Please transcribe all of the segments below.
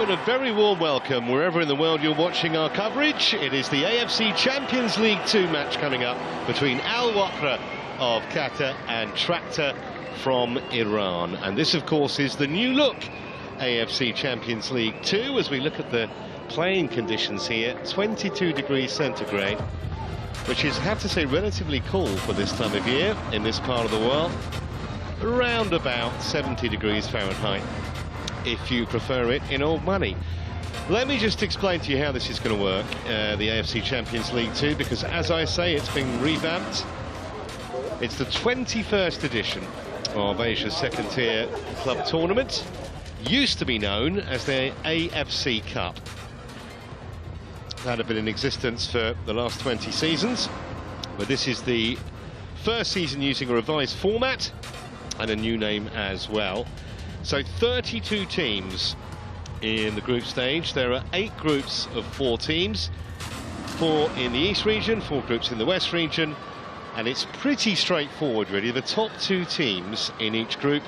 and a very warm welcome wherever in the world you're watching our coverage. It is the AFC Champions League Two match coming up between Wakrah of Qatar and Tractor from Iran. And this, of course, is the new look AFC Champions League Two. As we look at the playing conditions here, 22 degrees centigrade, which is, I have to say, relatively cool for this time of year in this part of the world. Around about 70 degrees Fahrenheit, if you prefer it in old money. Let me just explain to you how this is going to work, the AFC Champions League 2, because as I say, it's been revamped. It's the 21st edition of Asia's second-tier club tournament. Used to be known as the AFC Cup. That had been in existence for the last 20 seasons, but this is the first season using a revised format and a new name as well. So 32 teams in the group stage. There are 8 groups of 4 teams, 4 in the East region, 4 groups in the West region, and it's pretty straightforward really. The top 2 teams in each group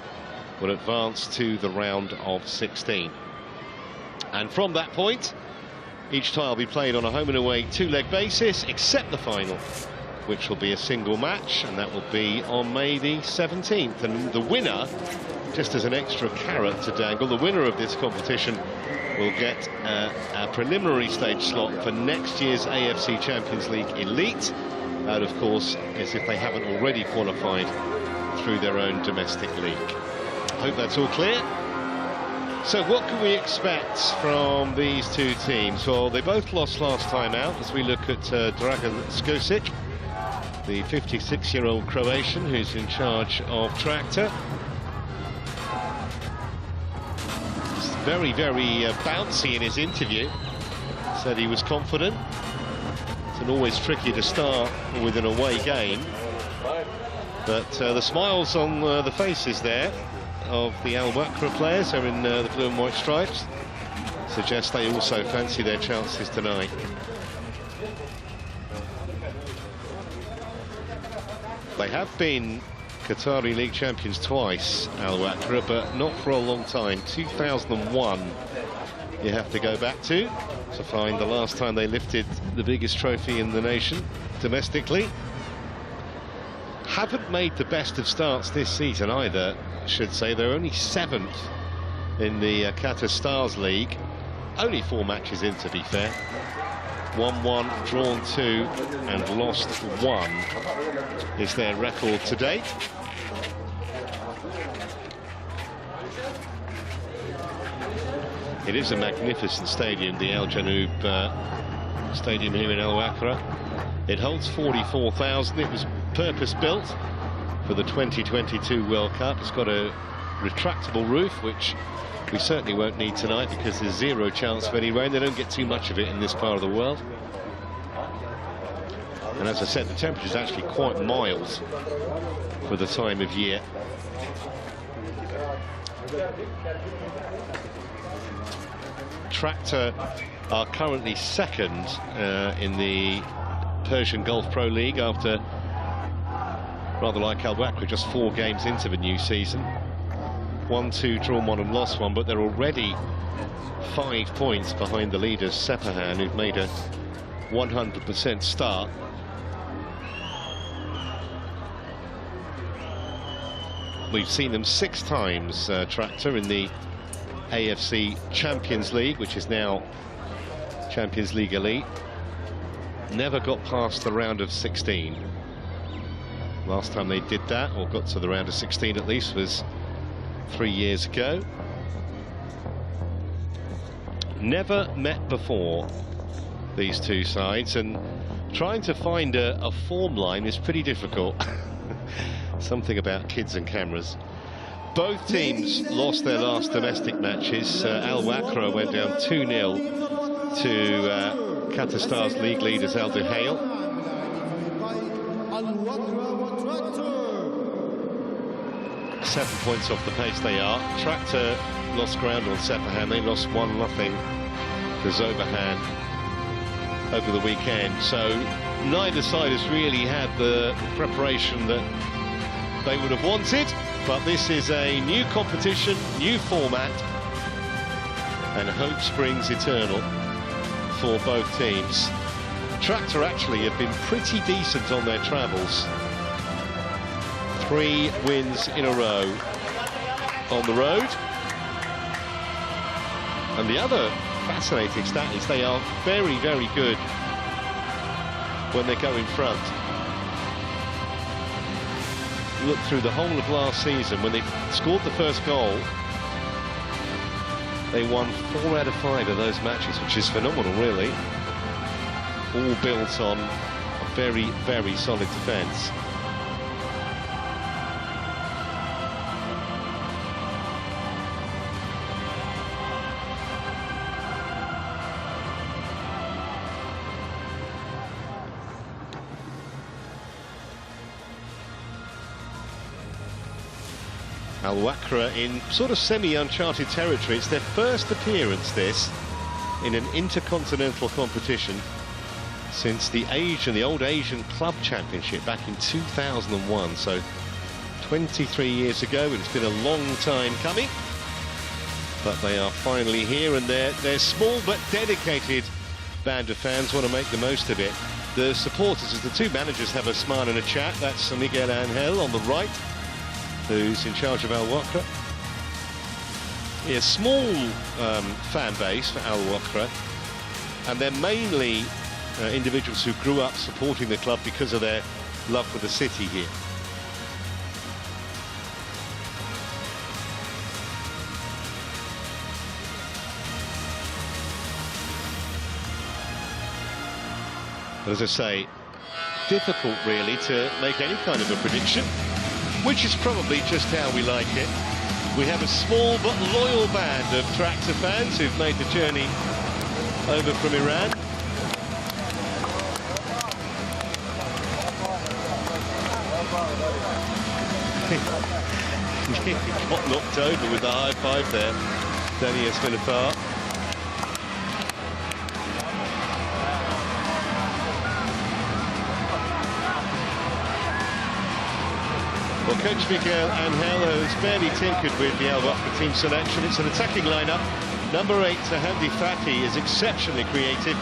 will advance to the round of 16. And from that point, each tie will be played on a home and away 2-leg basis, except the final, which will be a single match, and that will be on May the 17th. And the winner, just as an extra carrot to dangle, the winner of this competition will get a preliminary stage slot for next year's AFC Champions League Elite. That, of course, is if they haven't already qualified through their own domestic league. Hope that's all clear. So what can we expect from these two teams? Well, they both lost last time out, as we look at Dragan Skocic, the 56-year-old Croatian who's in charge of Tractor. He's very, very bouncy in his interview. Said he was confident. It's always tricky to start with an away game. But the smiles on the faces there of the Wakrah players are in the blue and white stripes suggest they also fancy their chances tonight. They have been Qatari League champions twice, Wakrah, but not for a long time. 2001 you have to go back to find the last time they lifted the biggest trophy in the nation domestically. Haven't made the best of starts this season either, I should say. They're only 7th in the Qatar Stars League. Only 4 matches in, to be fair. 1-1, drawn 2 and lost 1 is their record to date. It is a magnificent stadium, the Al Janoub stadium here in Wakrah. It holds 44,000. It was purpose-built for the 2022 World Cup. It's got a retractable roof, which we certainly won't need tonight because there's 0 chance of any rain. They don't get too much of it in this part of the world. And as I said, the temperature is actually quite mild for the time of year. Tractor are currently 2nd in the Persian Gulf Pro League after, rather like Wakrah, just 4 games into the new season. 1-2, drawn 1 and lost 1, but they're already 5 points behind the leaders Sepahan, who've made a 100% start. We've seen them 6 times, Tractor, in the AFC Champions League, which is now Champions League Elite. Never got past the round of 16. Last time they did that, or got to the round of 16 at least, was 3 years ago. Never met before, these two sides, and trying to find a form line is pretty difficult. Something about kids and cameras. Both teams lost their last domestic matches. Wakrah went down 2-0 to Qatar Stars League leaders Al Duhail. 7 points off the pace they are. Tractor lost ground on Sepahan. They lost 1-0 to Zobahan over the weekend. So neither side has really had the preparation that they would have wanted. But this is a new competition, new format, and hope springs eternal for both teams. Tractor actually have been pretty decent on their travels. 3 wins in a row on the road. And the other fascinating stat is they are very, very good when they go in front. Look through the whole of last season, when they scored the first goal, they won 4 out of 5 of those matches, which is phenomenal, really. All built on a very, very solid defence. Al Wakrah in sort of semi-uncharted territory. It's their first appearance, this, in an intercontinental competition since the old Asian Club Championship back in 2001. So 23 years ago. It's been a long time coming, but they are finally here, and their small but dedicated band of fans want to make the most of it. The supporters, as the two managers have a smile and a chat. That's Miguel Angel on the right, who's in charge of Al Wakrah. Yeah, small fan base for Al Wakrah, and they're mainly individuals who grew up supporting the club because of their love for the city here. But as I say, difficult really to make any kind of a prediction, which is probably just how we like it. We have a small but loyal band of Tractor fans who've made the journey over from Iran. He got knocked over with the high five there, Danny Espinafar. Well, Coach Miguel Angel has barely tinkered with the Al Wakrah team selection. It's an attacking lineup. Number 8, Sahandi Fati, is exceptionally creative.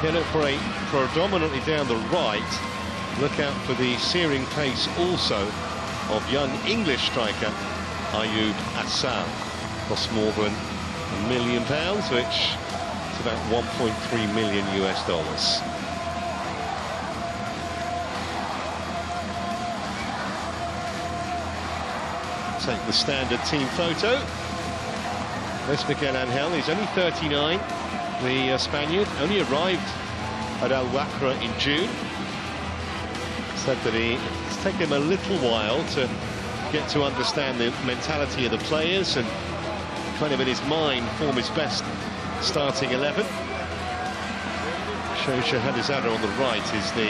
He'll look for a predominantly down the right. Look out for the searing pace also of young English striker Ayub Assal. Costs more than £1 million, which is about 1.3 million US dollars. Take the standard team photo. There's Miguel Angel. He's only 39. The Spaniard only arrived at Al Wakrah in June. Said that it's taken him a little while to get to understand the mentality of the players and kind of in his mind form his best starting 11. Shahadizada on the right is the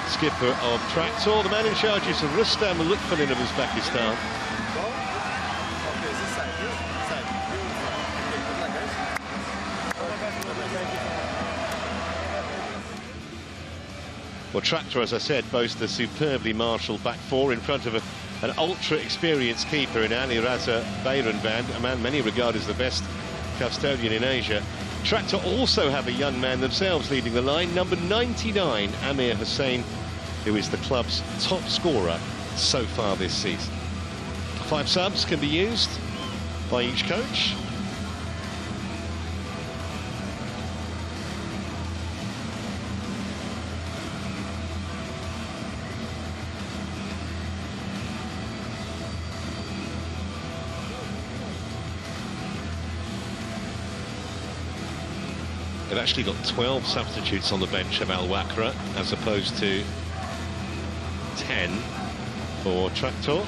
skipper of Tractor. The man in charge is Rustam Lutfulin of Uzbekistan. Well, Tractor, as I said, boasts a superbly marshalled back four in front of an ultra-experienced keeper in Ali Raza Bayranband, a man many regard as the best custodian in Asia. Tractor also have a young man themselves leading the line, number 99, Amir Hussain, who is the club's top scorer so far this season. 5 subs can be used by each coach. They've actually got 12 substitutes on the bench of Al Wakrah, as opposed to 10 for Tractor.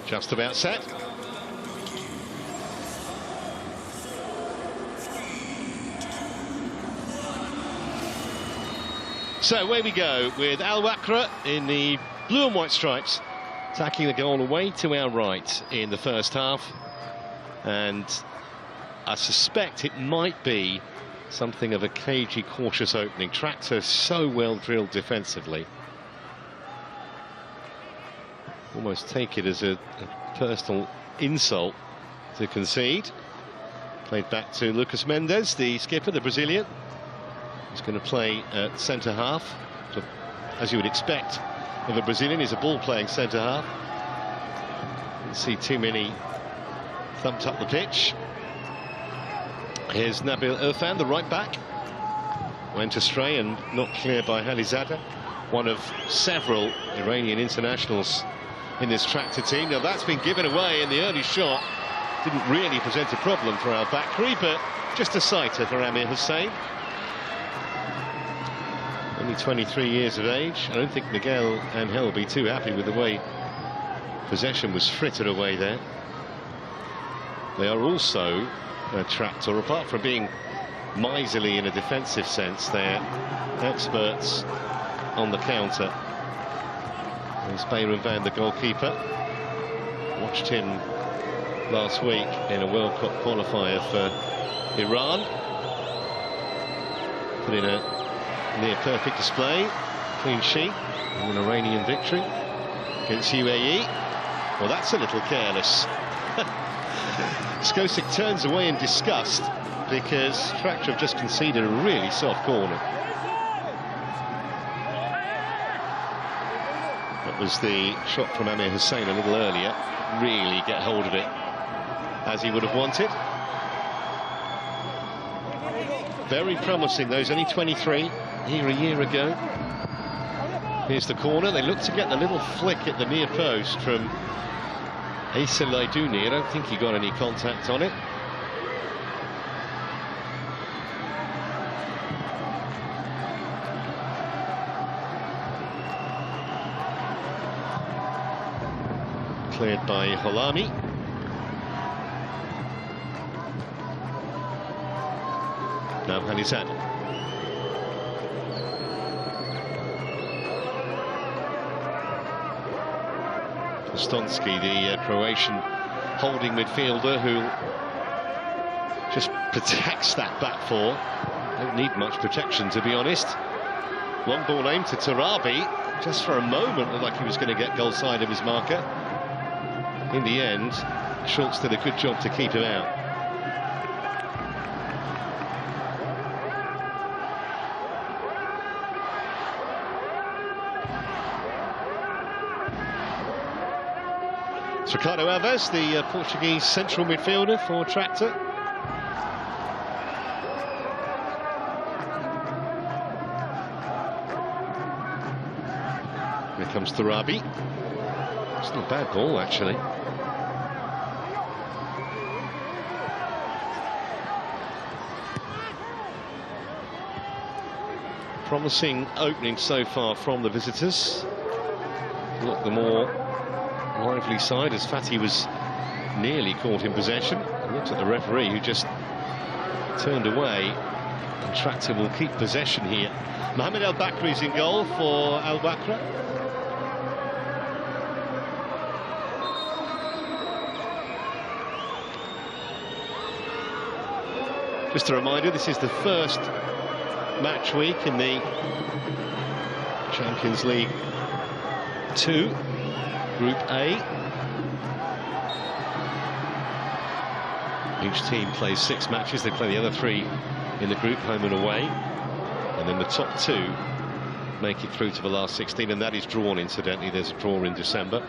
Just about set. So away we go with Al Wakrah in the blue and white stripes, attacking the goal away to our right in the first half. And I suspect it might be something of a cagey, cautious opening. Tractor so well drilled defensively. Almost take it as a personal insult to concede. Played back to Lucas Mendes, the skipper, the Brazilian. He's going to play at centre half. So, as you would expect of a Brazilian, he's a ball-playing centre half. Didn't see too many thumped up the pitch. Here's Nabil Irfan, the right back. Went astray and not cleared by Halizada, one of several Iranian internationals in this Tractor team. Now that's been given away in the early shot. Didn't really present a problem for Al Bakri, but just a sighter for Amir Hussain. Only 23 years of age. I don't think Miguel Angel will be too happy with the way possession was frittered away there. They are also Tractor, apart from being miserly in a defensive sense, they're experts on the counter. There's Bayram Van, the goalkeeper. Watched him last week in a World Cup qualifier for Iran. Put in a near perfect display, clean sheet, and an Iranian victory against UAE. Well, that's a little careless. Skosic turns away in disgust because Tractor have just conceded a really soft corner. That was the shot from Amir Hussain a little earlier. Really get hold of it as he would have wanted. Very promising, though. He's only 23, here a year ago. Here's the corner. They look to get the little flick at the near post from Issa Laidouni. I don't think he got any contact on it. Cleared by Holami. Now Halizad. Kostonsky, the Croatian holding midfielder, who just protects that back four. Don't need much protection, to be honest. Long ball aimed to Tarabi. Just for a moment looked like he was going to get goal side of his marker. In the end, Schultz did a good job to keep him out. It's Ricardo Alves, the Portuguese central midfielder for Tractor. Here comes Tarabi. It's not a bad ball, actually. Promising opening so far from the visitors. Look, the more lively side, as Fatih was nearly caught in possession. Looked at the referee, who just turned away. And Tractor will keep possession here. Mohamed Al Bakri is in goal for Al Wakrah. Just a reminder, this is the first match week in the Champions League Two, Group A. Each team plays 6 matches. They play the other 3 in the group, home and away. And then the top 2 make it through to the last 16, and that is drawn, incidentally. There's a draw in December.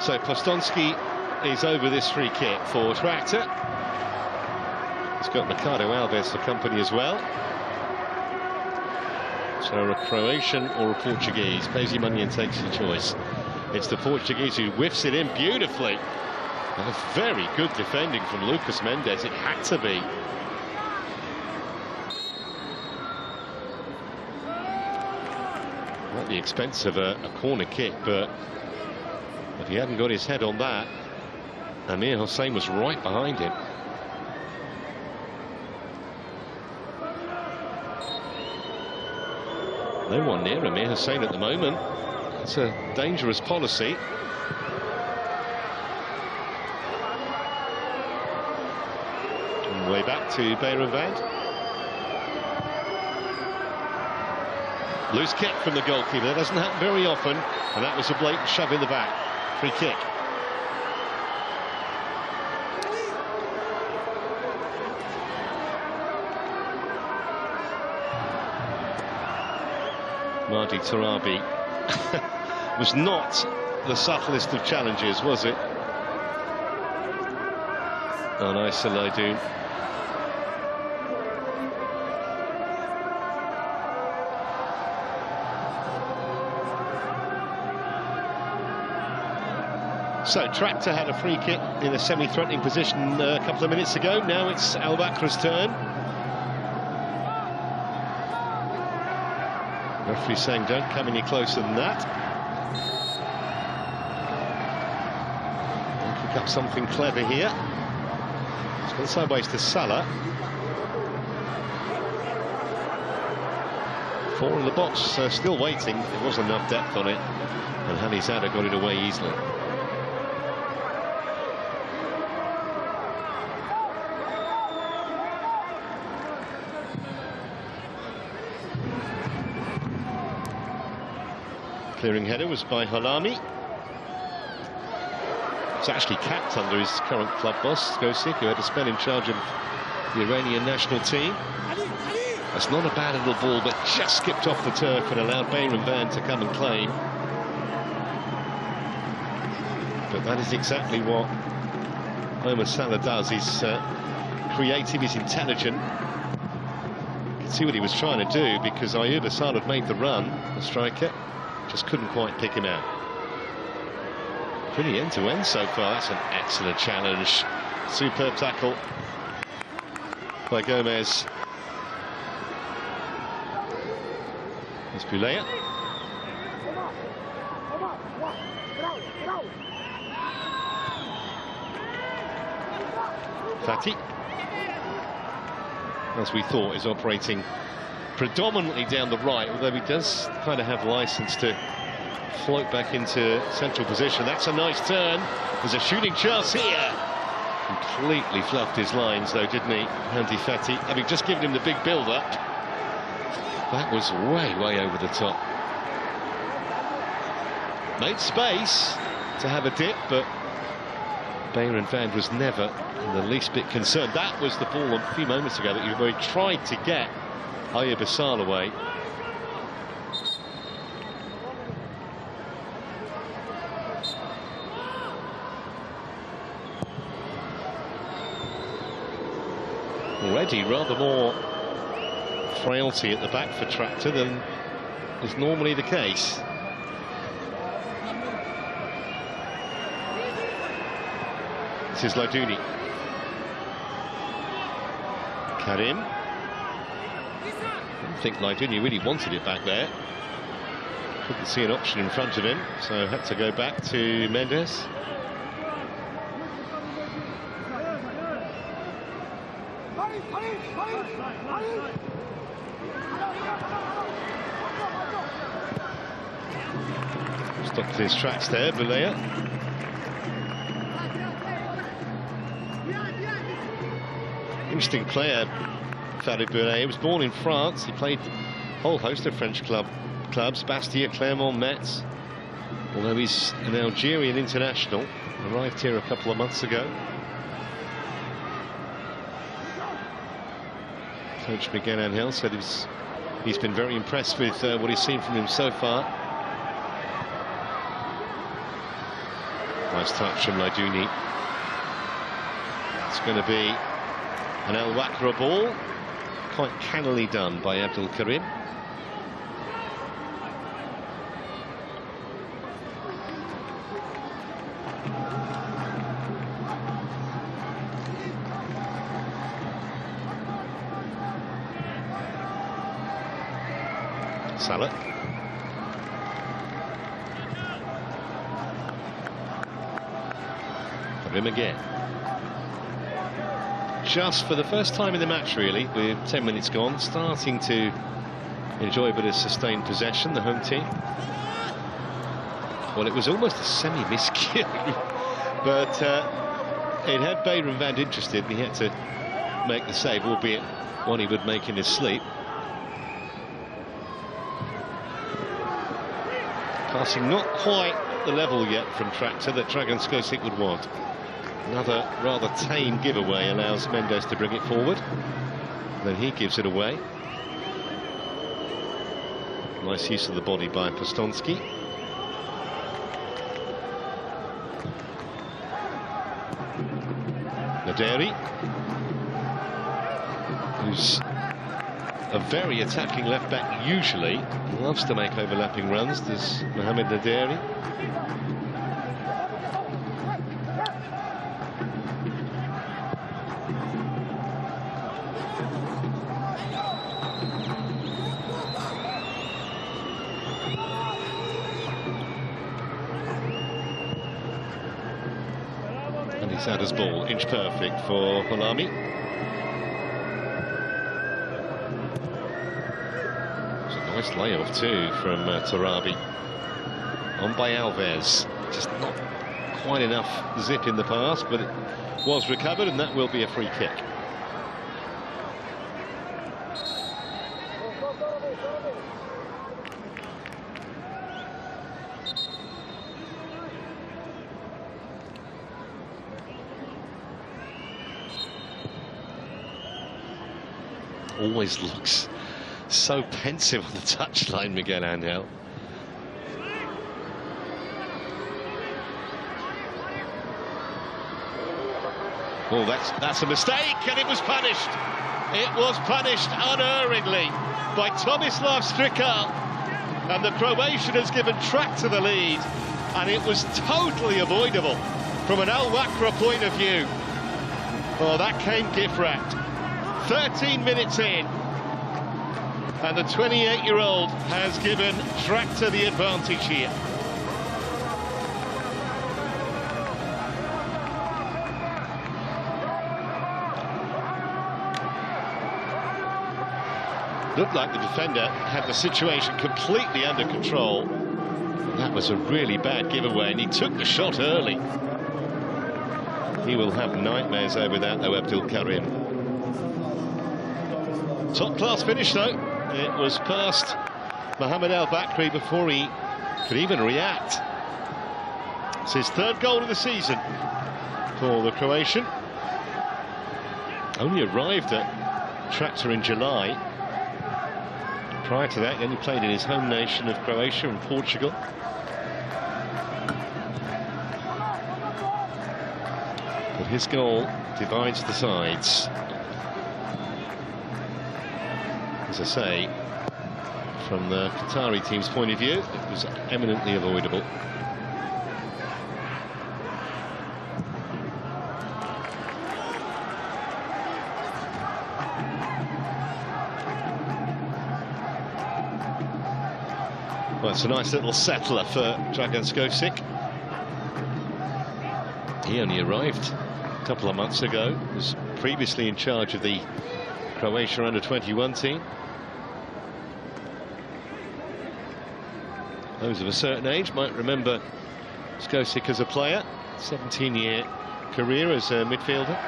So Kostonsky is over this free kick for Tractor. He's got Ricardo Alves for company as well. So a Croatian or a Portuguese. Paisley Munyon takes your choice. It's the Portuguese who whiffs it in beautifully. And a very good defending from Lucas Mendes. It had to be. At the expense of a corner kick, but if he hadn't got his head on that, Amir Hossein was right behind him. No one near Amir Hossein at the moment. It's a dangerous policy. And way back to Bayern Vand. Loose kick from the goalkeeper. That doesn't happen very often, and that was a blatant shove in the back. Free kick. Mardi Tarabi was not the subtlest of challenges, was it? Oh, nice Salaidoun. So Tractor had a free kick in a semi-threatening position a couple of minutes ago. Now it's Al Wakrah's turn. Referee saying don't come any closer than that. We'll pick up something clever here. It's gone sideways to Salah. 4 in the box, still waiting. There wasn't enough depth on it, and Hanizada got it away easily. Clearing header was by Halami. It's actually capped under his current club boss, Gosik, who had a spell in charge of the Iranian national team. That's not a bad little ball, but just skipped off the turf and allowed Bayern Vand to come and claim. But that is exactly what Omar Salah does. He's creative, he's intelligent. You can see what he was trying to do, because Ayoub Assal had made the run, the striker. Just couldn't quite pick him out. Pretty end-to-end so far. That's an excellent challenge. Superb tackle by Gomez. There's Boulaya. Fati, as we thought, is operating predominantly down the right, although he does kind of have license to float back into central position. That's a nice turn. There's a shooting chance here. Completely fluffed his lines though, didn't he, Andy Fati? Having just given him the big build-up. That was way over the top. Made space to have a dip, but Bayern Vand was never in the least bit concerned. That was the ball a few moments ago that he tried to get Ayoub Assal away. Already rather more frailty at the back for Tractor than is normally the case. This is Ladouni. Karim. I think Ladouni really wanted it back there. Couldn't see an option in front of him, so had to go back to Mendes. Stopped his tracks there, Boulaya. Interesting player, Farid Boulaya. He was born in France. He played a whole host of French clubs, Bastia, Clermont, Metz. Although he's an Algerian international, arrived here a couple of months ago. Coach Miguel Angel said he's been very impressed with what he's seen from him so far. Nice touch from Ladouni. It's going to be an Al Wakrah ball, quite cannily done by Abdul Karim. Salah. Karim again. Just for the first time in the match, really, with 10 minutes gone, starting to enjoy a bit of sustained possession, the home team. Well, it was almost a semi-miscue, but it had Bayram Van interested, and he had to make the save, albeit one he would make in his sleep. Passing not quite the level yet from Tractor that Dragan Skocic would want. Another rather tame giveaway allows Mendes to bring it forward. Then he gives it away. Nice use of the body by Postonski. Naderi, who's a very attacking left back usually, loves to make overlapping runs, does Mohamed Naderi. And he's had his ball, inch perfect for Holami. Nice layoff too from Tarabi. On by Alves. Just not quite enough zip in the pass, but it was recovered, and that will be a free kick. Always looks so pensive on the touchline, Miguel Angel. Oh, that's a mistake, and it was punished. It was punished unerringly by Tomislav Strikal, and the Croatian has given Tractor the lead, and it was totally avoidable from an Al Wakrah point of view. Oh, that came gift-wrapped. 13 minutes in, and the 28-year-old has given Tractor the advantage here. Looked like the defender had the situation completely under control. That was a really bad giveaway, and he took the shot early. He will have nightmares over that, though, Abdul Karim. Top-class finish, though. It was past Mohamed El Bakri before he could even react. It's his third goal of the season for the Croatian. Only arrived at Tractor in July. Prior to that, he only played in his home nation of Croatia and Portugal. But his goal divides the sides. As I say, from the Qatari team's point of view, it was eminently avoidable. Well, it's a nice little settler for Dragan Skocic. He only arrived a couple of months ago, was previously in charge of the Croatia under-21 team. Those of a certain age might remember Skocic as a player. 17-year career as a midfielder.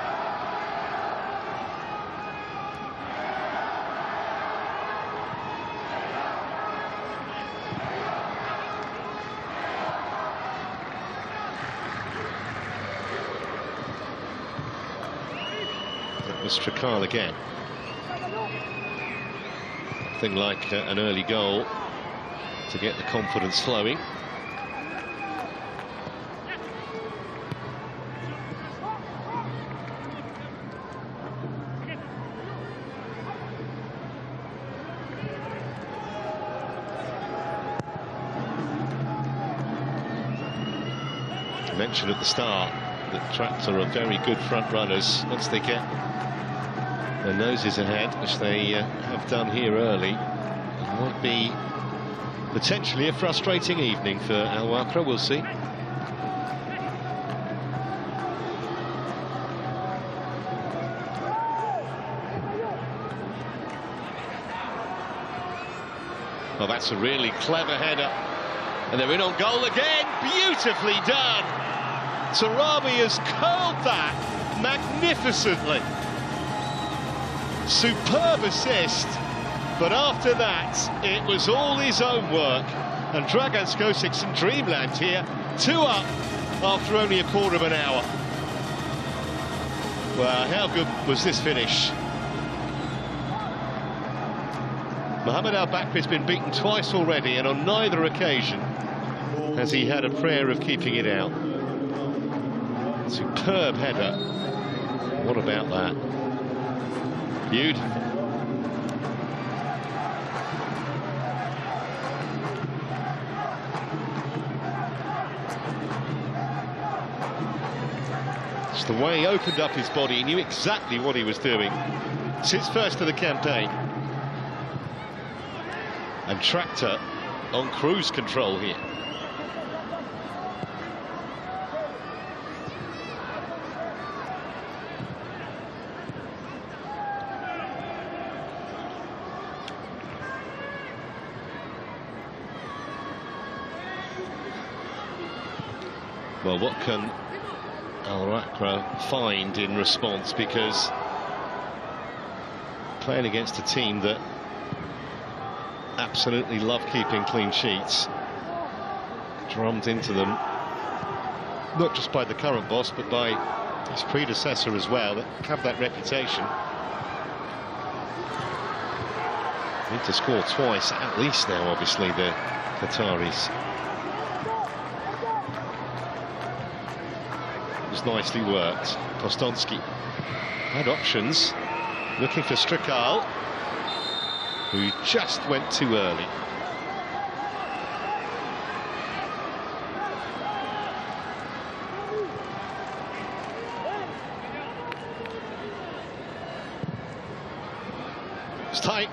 That was Strikal again. Nothing like an early goal to get the confidence flowing. I mentioned at the start that Tractor are very good front runners. Once they get their noses ahead, which they have done here early, it might be potentially a frustrating evening for Al Wakrah. We'll see. Well, that's a really clever header. And they're in on goal again. Beautifully done. Tarabi has curled that magnificently. Superb assist. But after that, it was all his own work. And Dragan Skosic's in dreamland here. 2 up after only a quarter of an hour. Well, how good was this finish? Mohamed Al Bakri's been beaten twice already, and on neither occasion has he had a prayer of keeping it out. Superb header. What about that? Beautiful. It's the way he opened up his body. He knew exactly what he was doing. It's his first of the campaign. And Tractor on cruise control here. Well, what can Wakrah find in response? Because playing against a team that absolutely love keeping clean sheets, drummed into them not just by the current boss but by his predecessor as well, that have that reputation. Need to score twice at least now, obviously, the Qataris. It was nicely worked. Kostonsky had options, looking for Strikal, who just went too early. It's tight.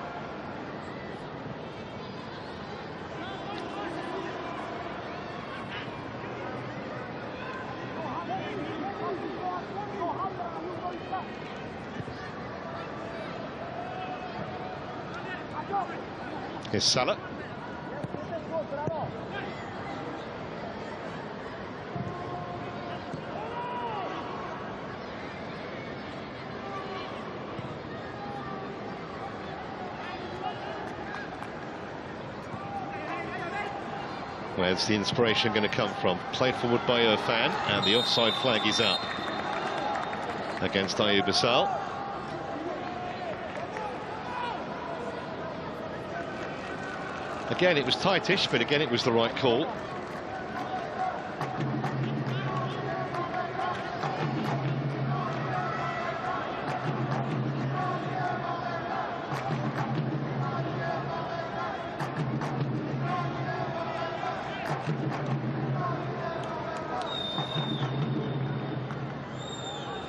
Here's Salah. Where's the inspiration going to come from? Played forward by Irfan, and the offside flag is up against Ayub Assal. Again, it was tightish, but again, it was the right call.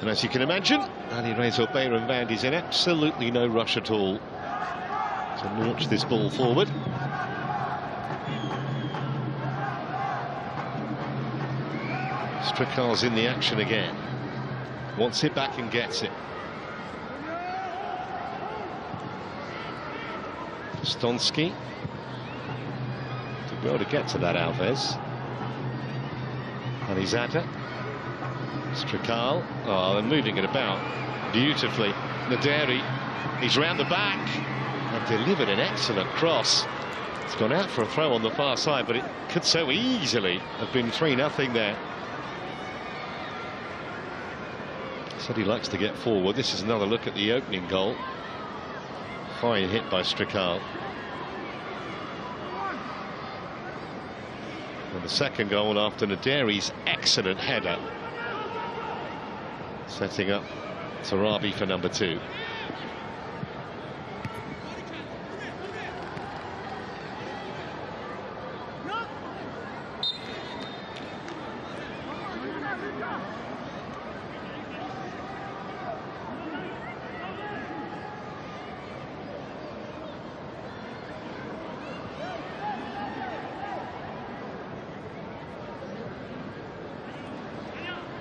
And as you can imagine, Ali Reza Bayram is in absolutely no rush at all to launch this ball forward. Strikal's in the action again. Wants it back and gets it. Stonsky to be able to get to that Alves. Alizada. Strikal. Oh, they're moving it about beautifully. Naderi, he's round the back and delivered an excellent cross. It's gone out for a throw on the far side, but it could so easily have been 3-0 there. Said he likes to get forward. This is another look at the opening goal. Fine hit by Strikal. And the second goal after Naderi's excellent header, setting up Tarabi for number 2.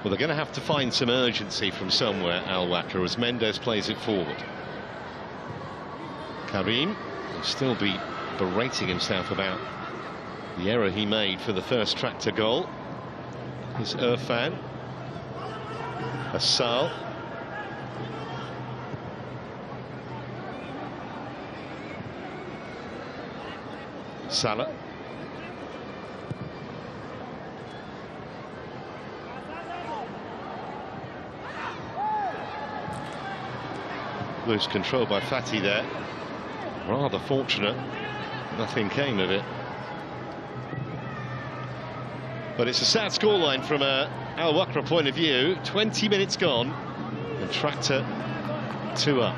Well, they're going to have to find some urgency from somewhere, Wakrah, as Mendes plays it forward. Karim will still be berating himself about the error he made for the first Tractor goal. Is Irfan Assal. Salah. Loose control by Fatty there. Rather fortunate. Nothing came of it. But it's a sad scoreline from a Al Wakrah point of view. 20 minutes gone, and Tractor 2 up.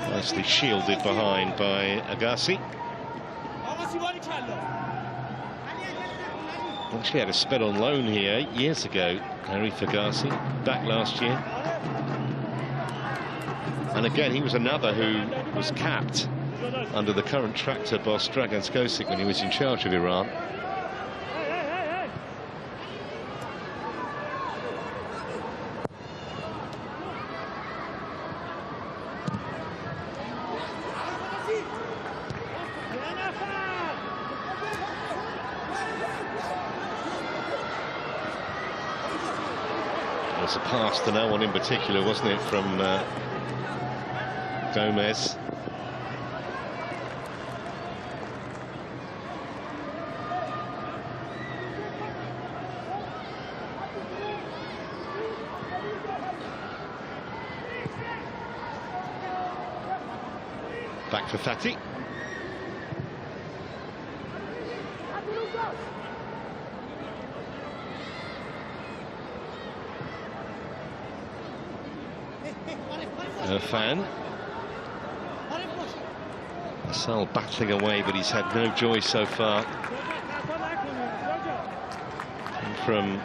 Nicely shielded behind by Agassi. Actually had a spell on loan here 8 years ago, Harry Agassi, back last year. And again, he was another who was capped under the current Tractor boss Dragan Skocic when he was in charge of Iran. It was a pass to no one in particular, wasn't it, from Gomez. Back for Fatty. Irfan. Assal battling away, but he's had no joy so far. And from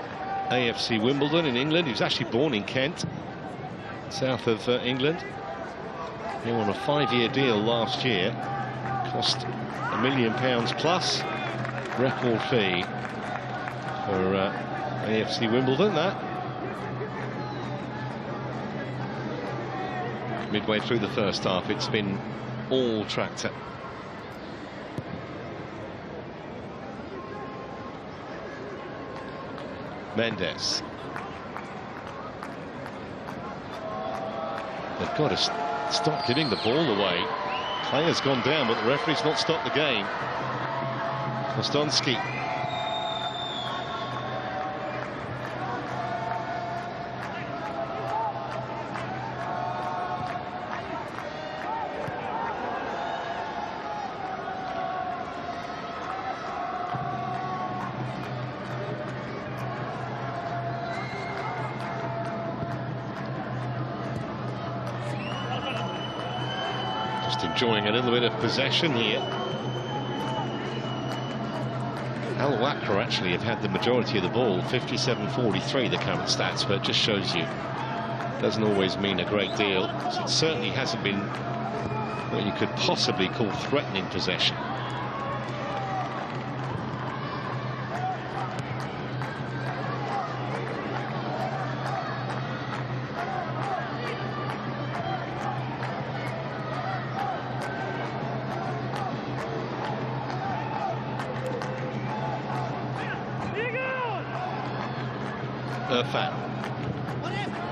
AFC Wimbledon in England, he was actually born in Kent, south of England. He won a 5-year deal last year, cost £1 million plus, record fee for AFC Wimbledon. That midway through the first half, it's been all Tractor. Mendes. They've got to stop giving the ball away. Player's gone down, but the referee's not stopped the game. Kostonski. Just enjoying a little bit of possession here. Al Wakrah actually have had the majority of the ball, 57-43 the current stats, but it just shows you doesn't always mean a great deal. So it certainly hasn't been what you could possibly call threatening possession. Irfan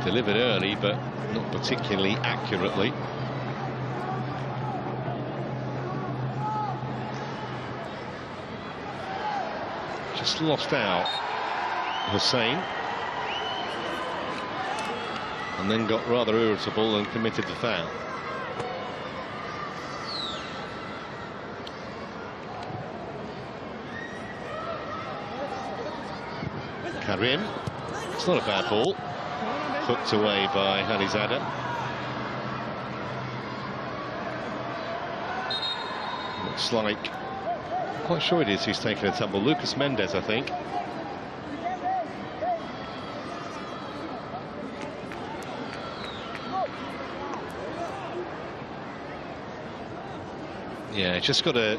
delivered early, but not particularly accurately. Just lost out Hussein, and then got rather irritable and committed the foul. Karim. It's not a bad ball. Hooked away by Halizada. Looks like, I'm quite sure it is who's taken a tumble. Lucas Mendes, I think. Yeah, just got a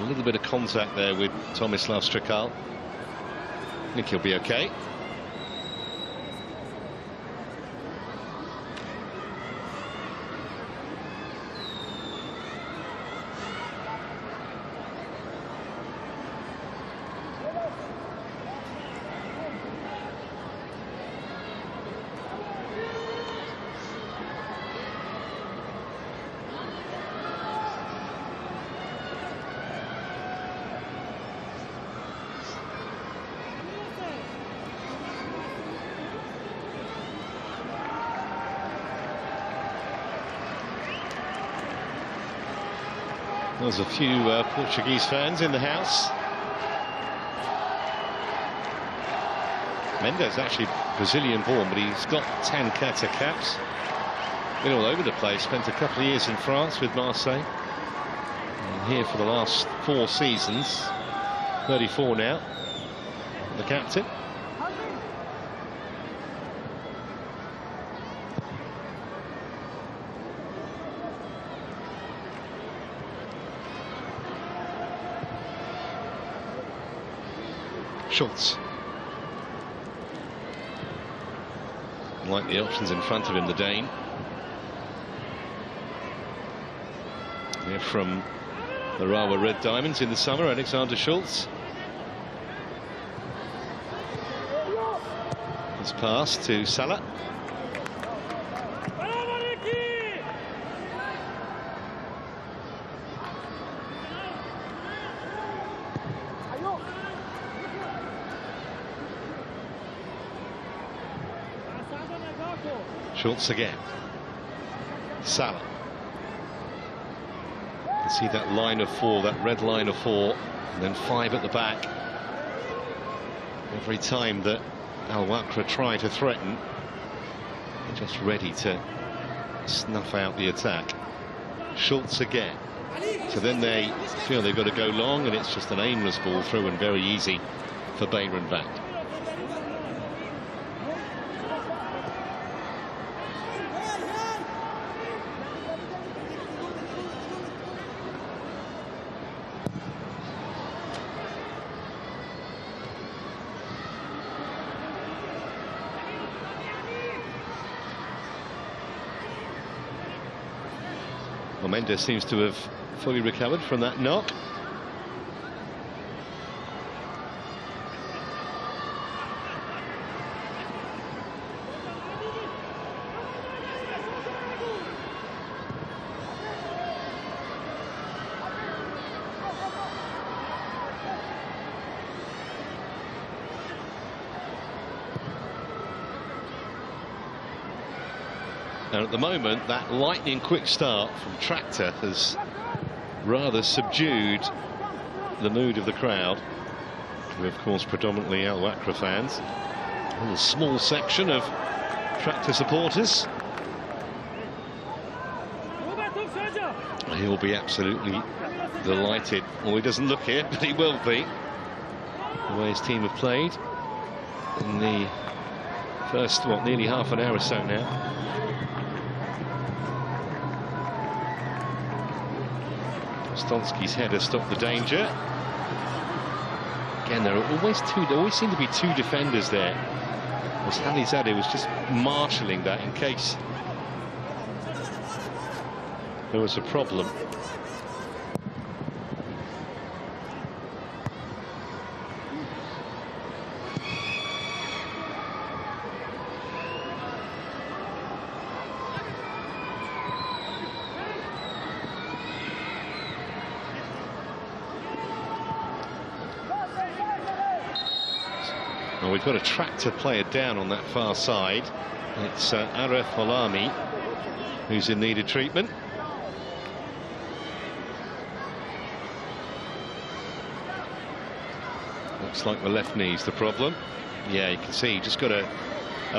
little bit of contact there with Tomislav Strikal. I think he'll be okay. There's a few Portuguese fans in the house. Mendes actually Brazilian born, but he's got 10 QAT caps. Been all over the place, spent a couple of years in France with Marseille. And here for the last 4 seasons. 34 now, the captain. Schultz. Like the options in front of him, the Dane. They're from the Wakrah Red Diamonds in the summer, Alexander Schultz. His pass to Salah. Schultz again. Salah. You can see that line of 4, that red line of 4, and then 5 at the back. Every time that Al Wakrah try to threaten, they're just ready to snuff out the attack. Schultz again. So then they feel they've got to go long, and it's just an aimless ball through and very easy for Bayern Vac. Well, Mendes seems to have fully recovered from that knock. And at the moment, that lightning quick start from Tractor has rather subdued the mood of the crowd, who of course predominantly Al Wakrah fans. A little small section of Tractor supporters. He'll be absolutely delighted. Well, he doesn't look it, but he will be. The way his team have played in the first, what, nearly half an hour or so now. Stonsky's header stopped the danger. Again, there always seem to be 2 defenders there. As Halizadeh was just marshalling that in case there was a problem. Well, we've got a Tractor player down on that far side. It's Aref Holami who's in need of treatment. Looks like the left knee's the problem. Yeah, you can see he just got a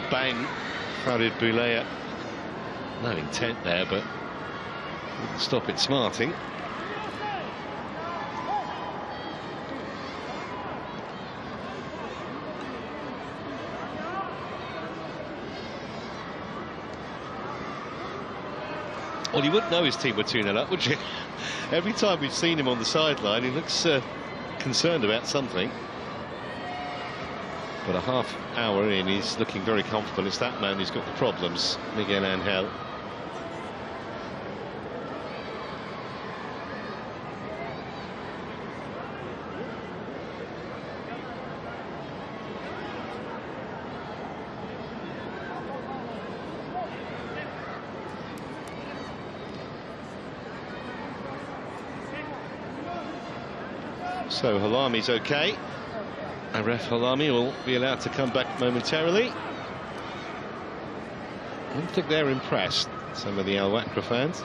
bang. Farid Boulaya, no intent there, but didn't stop it smarting. Well, you wouldn't know his team were 2-0 up, would you? Every time we've seen him on the sideline, he looks concerned about something. But a half hour in, he's looking very comfortable. It's that man who's got the problems, Miguel Angel. So Halami's okay. Aref Holami will be allowed to come back momentarily. I don't think they're impressed, some of the Al Wakrah fans.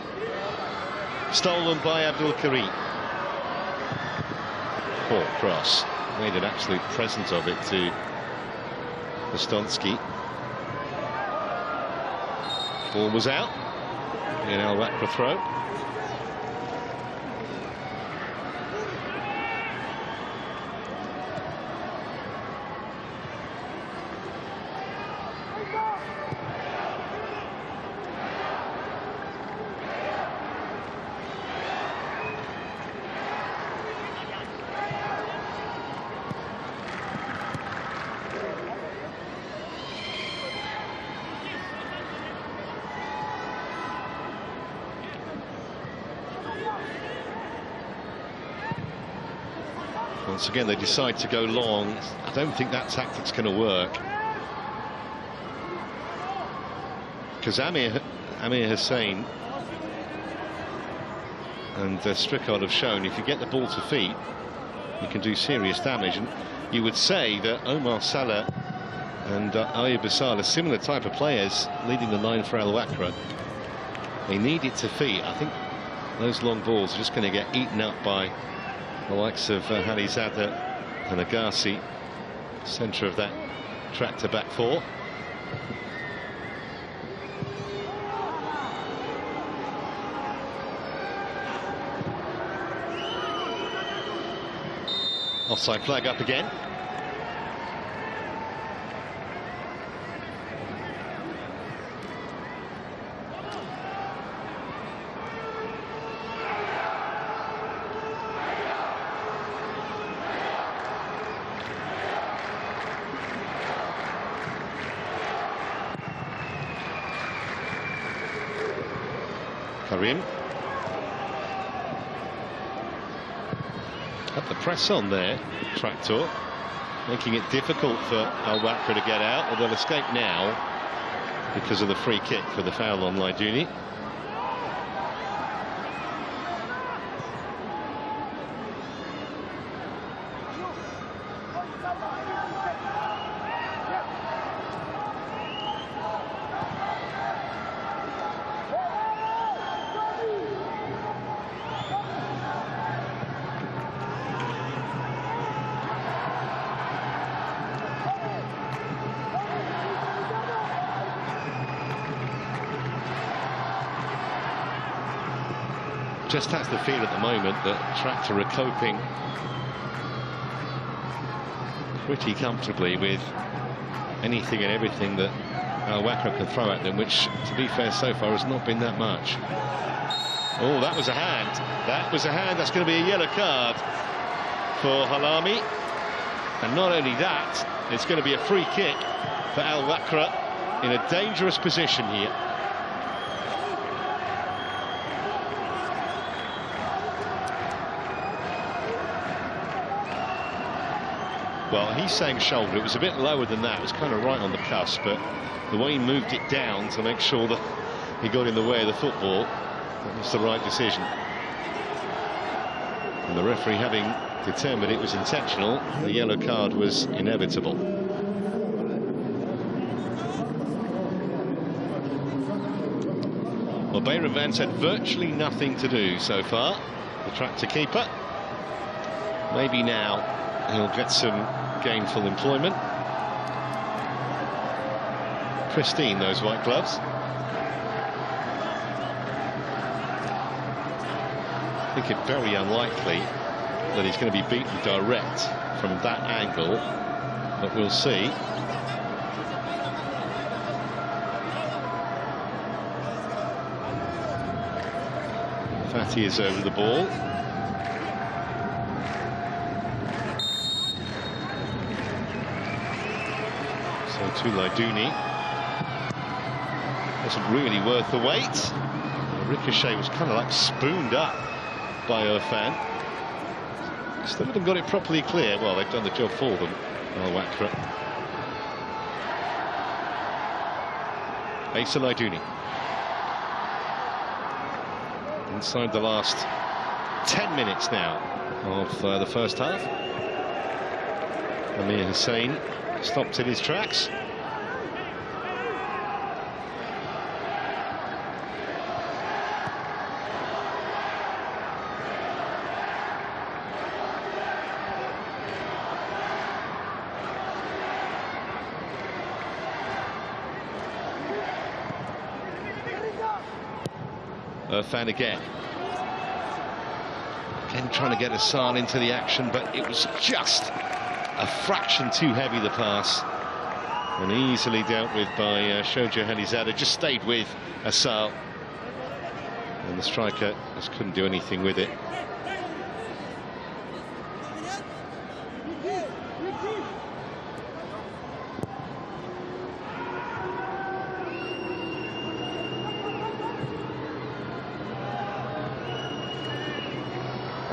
Stolen by Abdul Karim. Poor cross. Made an absolute present of it to Stonsky. Ball was out. In Al Wakrah throw. Once again, they decide to go long. I don't think that tactic's going to work, because Amir Hussain and Strickard have shown if you get the ball to feet, you can do serious damage. And you would say that Omar Salah and Ayub Bassal are similar type of players leading the line for Al Wakrah. They need it to feet. I think those long balls are just going to get eaten up by the likes of Halizada and Agassi, centre of that Tractor back four. Offside flag up again. Karim. Had the press on there, Tractor, making it difficult for Al Wakrah to get out, but they'll escape now because of the free kick for the foul on Laidouni. Just has the feel at the moment that Tractor are coping pretty comfortably with anything and everything that Al Wakrah can throw at them, which, to be fair, so far has not been that much. Oh, that was a hand. That was a hand. That's going to be a yellow card for Halami. And not only that, it's going to be a free kick for Al Wakrah in a dangerous position here. Well, he's saying shoulder. It was a bit lower than that. It was kind of right on the cusp, but the way he moved it down to make sure that he got in the way of the football, that was the right decision. And the referee, having determined it was intentional, the yellow card was inevitable. Well, Bayram Vance had virtually nothing to do so far, the Tractor keeper. Maybe now he'll get some gainful employment. Pristine, those white gloves. I think it very unlikely that he's going to be beaten direct from that angle, but we'll see. Fatty is over the ball. To Laidouni. Wasn't really worth the wait. The ricochet was kind of like spooned up by Irfan. Still haven't got it properly clear. Well, they've done the job for them, Al Wakrah. Asa Laidouni. Inside the last 10 minutes now of the first half. Amir Hussain stopped in his tracks. Irfan again. Again trying to get Hassan into the action, but it was just a fraction too heavy, the pass. And easily dealt with by Shojo Helizada. Just stayed with Assal. And the striker just couldn't do anything with it.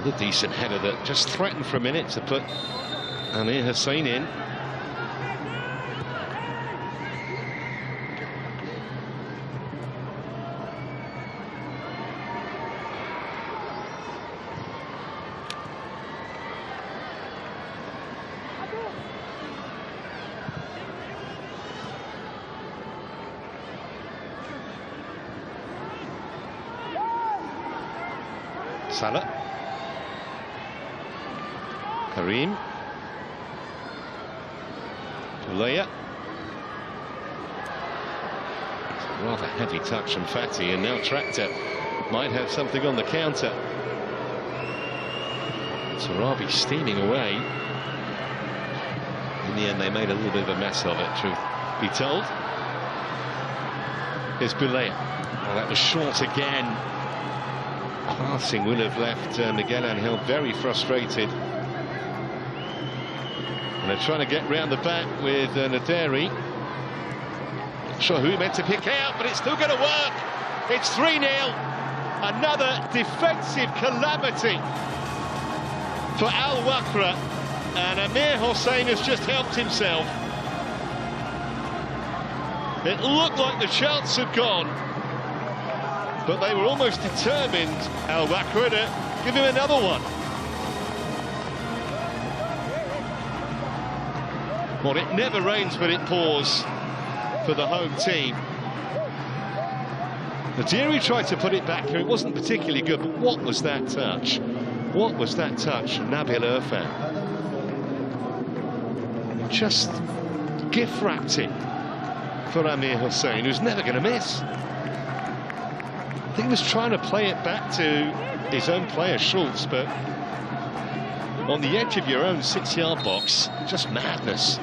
A decent header that just threatened for a minute to put Amir Hussain in. Salah. Karim. Pulea. Rather heavy touch from Fatty, and now Tractor might have something on the counter. Sarabi steaming away. In the end, they made a little bit of a mess of it, truth be told. Here's Pulea. Oh, that was short again. Passing will have left Miguel Angel very frustrated. And they're trying to get round the back with Naderi. Not sure who he meant to pick out, but it's still going to work. It's 3-0. Another defensive calamity for Al Wakrah. And Amir Hussain has just helped himself. It looked like the chance had gone, but they were almost determined, Al Wakrah, to give him another one. Well, it never rains but it pours for the home team. Naderi tried to put it back here. It wasn't particularly good, but what was that touch? What was that touch, Nabil Irfan? Just gift-wrapped it for Amir Hussain, who's never going to miss. I think he was trying to play it back to his own player, Schultz, but on the edge of your own 6-yard box, just madness.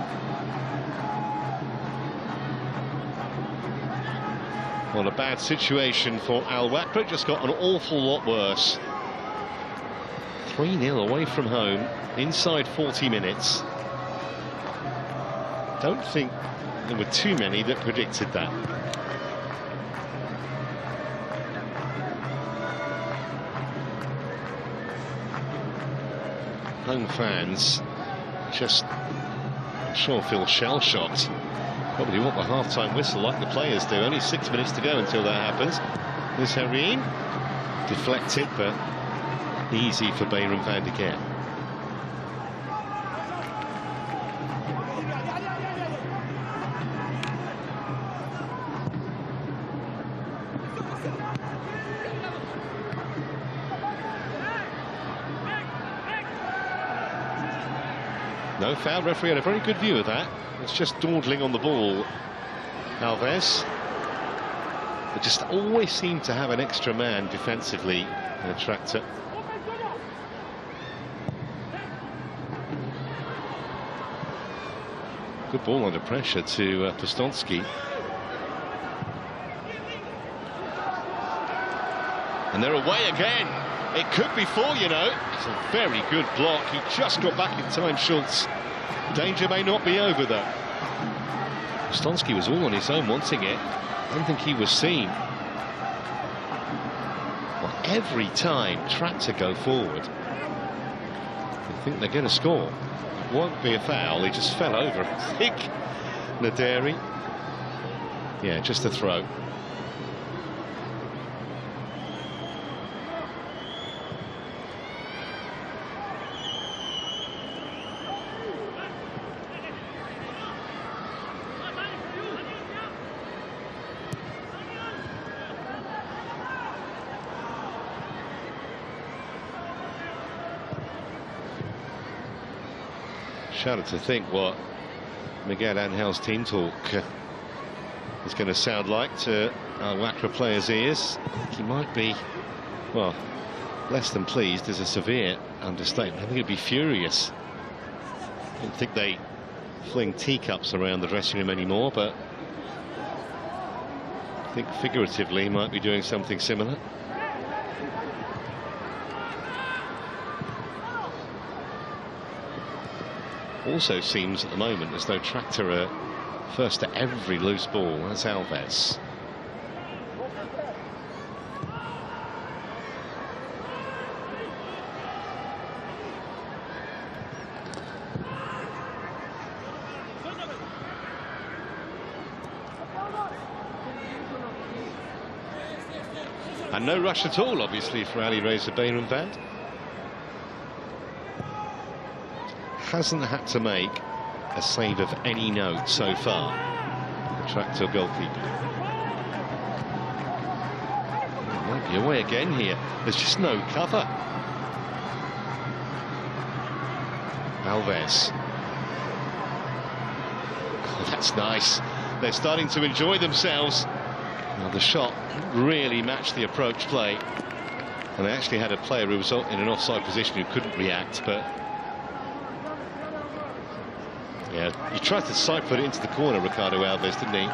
Well, a bad situation for Al Wakrah. It just got an awful lot worse. 3-0 away from home, inside 40 minutes. Don't think there were too many that predicted that. Home fans just, I'm sure, feel shell-shocked. Probably want the half-time whistle like the players do. Only 6 minutes to go until that happens. There's Harim. Deflected, but easy for Bayram van de Geer. No foul. Referee had a very good view of that. It's just dawdling on the ball. Alves. They just always seem to have an extra man defensively in a Tractor. Good ball under pressure to Postonsky. And they're away again. It could be 4, you know. It's a very good block. He just got back in time, Schultz. Danger may not be over, though. Postonsky was all on his own, wanting it. I don't think he was seen. Well, every time Tractor go forward, I think they're going to score. It won't be a foul. He just fell over, I think. Naderi. Yeah, just a throw. Shudder to think what Miguel Angel's team talk is going to sound like to our Wakrah players' ears. He might be, well, less than pleased is a severe understatement. I think he'd be furious. I don't think they fling teacups around the dressing room anymore, but I think figuratively he might be doing something similar. Also seems at the moment as though Tractor are first to every loose ball. That's Alves. And no rush at all, obviously, for Ali Reza Bayramvand. Hasn't had to make a save of any note so far, the Tractor goalkeeper. Might be away again here. There's just no cover. Alves. Oh, that's nice. They're starting to enjoy themselves. Now the shot really matched the approach play, and they actually had a player who was in an offside position who couldn't react, but yeah, he tried to side-foot it into the corner, Ricardo Alves, didn't he?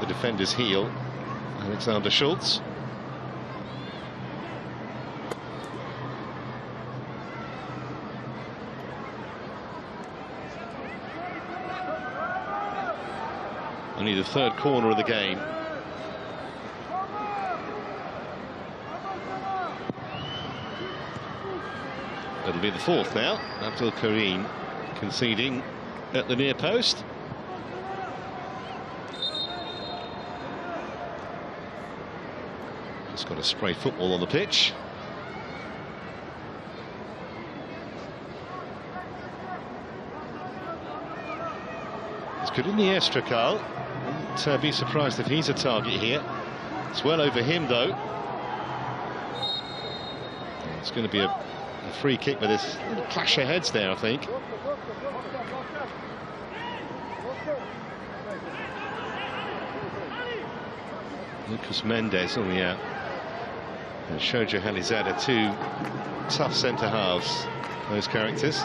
The defender's heel, Alexander Schultz. Only the third corner of the game. It'll be the fourth now. Abdul Karim conceding at the near post. Just got a spray football on the pitch. It's good in the air, Strakal. Wouldn't be surprised if he's a target here. It's well over him, though. It's going to be a free kick with this little clash of heads there, I think. Lucas Mendes on the out. And Shoja Halizada, two tough centre halves, those characters.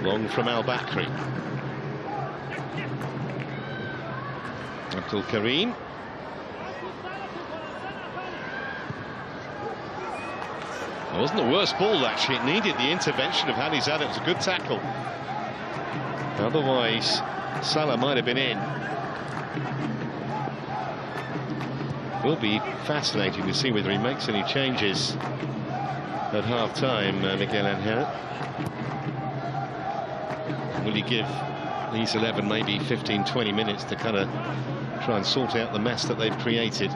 Long from Al Bakri. Abdul Karim. It wasn't the worst ball, actually. It needed the intervention of Halizada. It was a good tackle. Otherwise, Salah might have been in. Will be fascinating to see whether he makes any changes at half-time, Miguel Angel. Will he give these 11 maybe 15-20 minutes to kind of try and sort out the mess that they've created?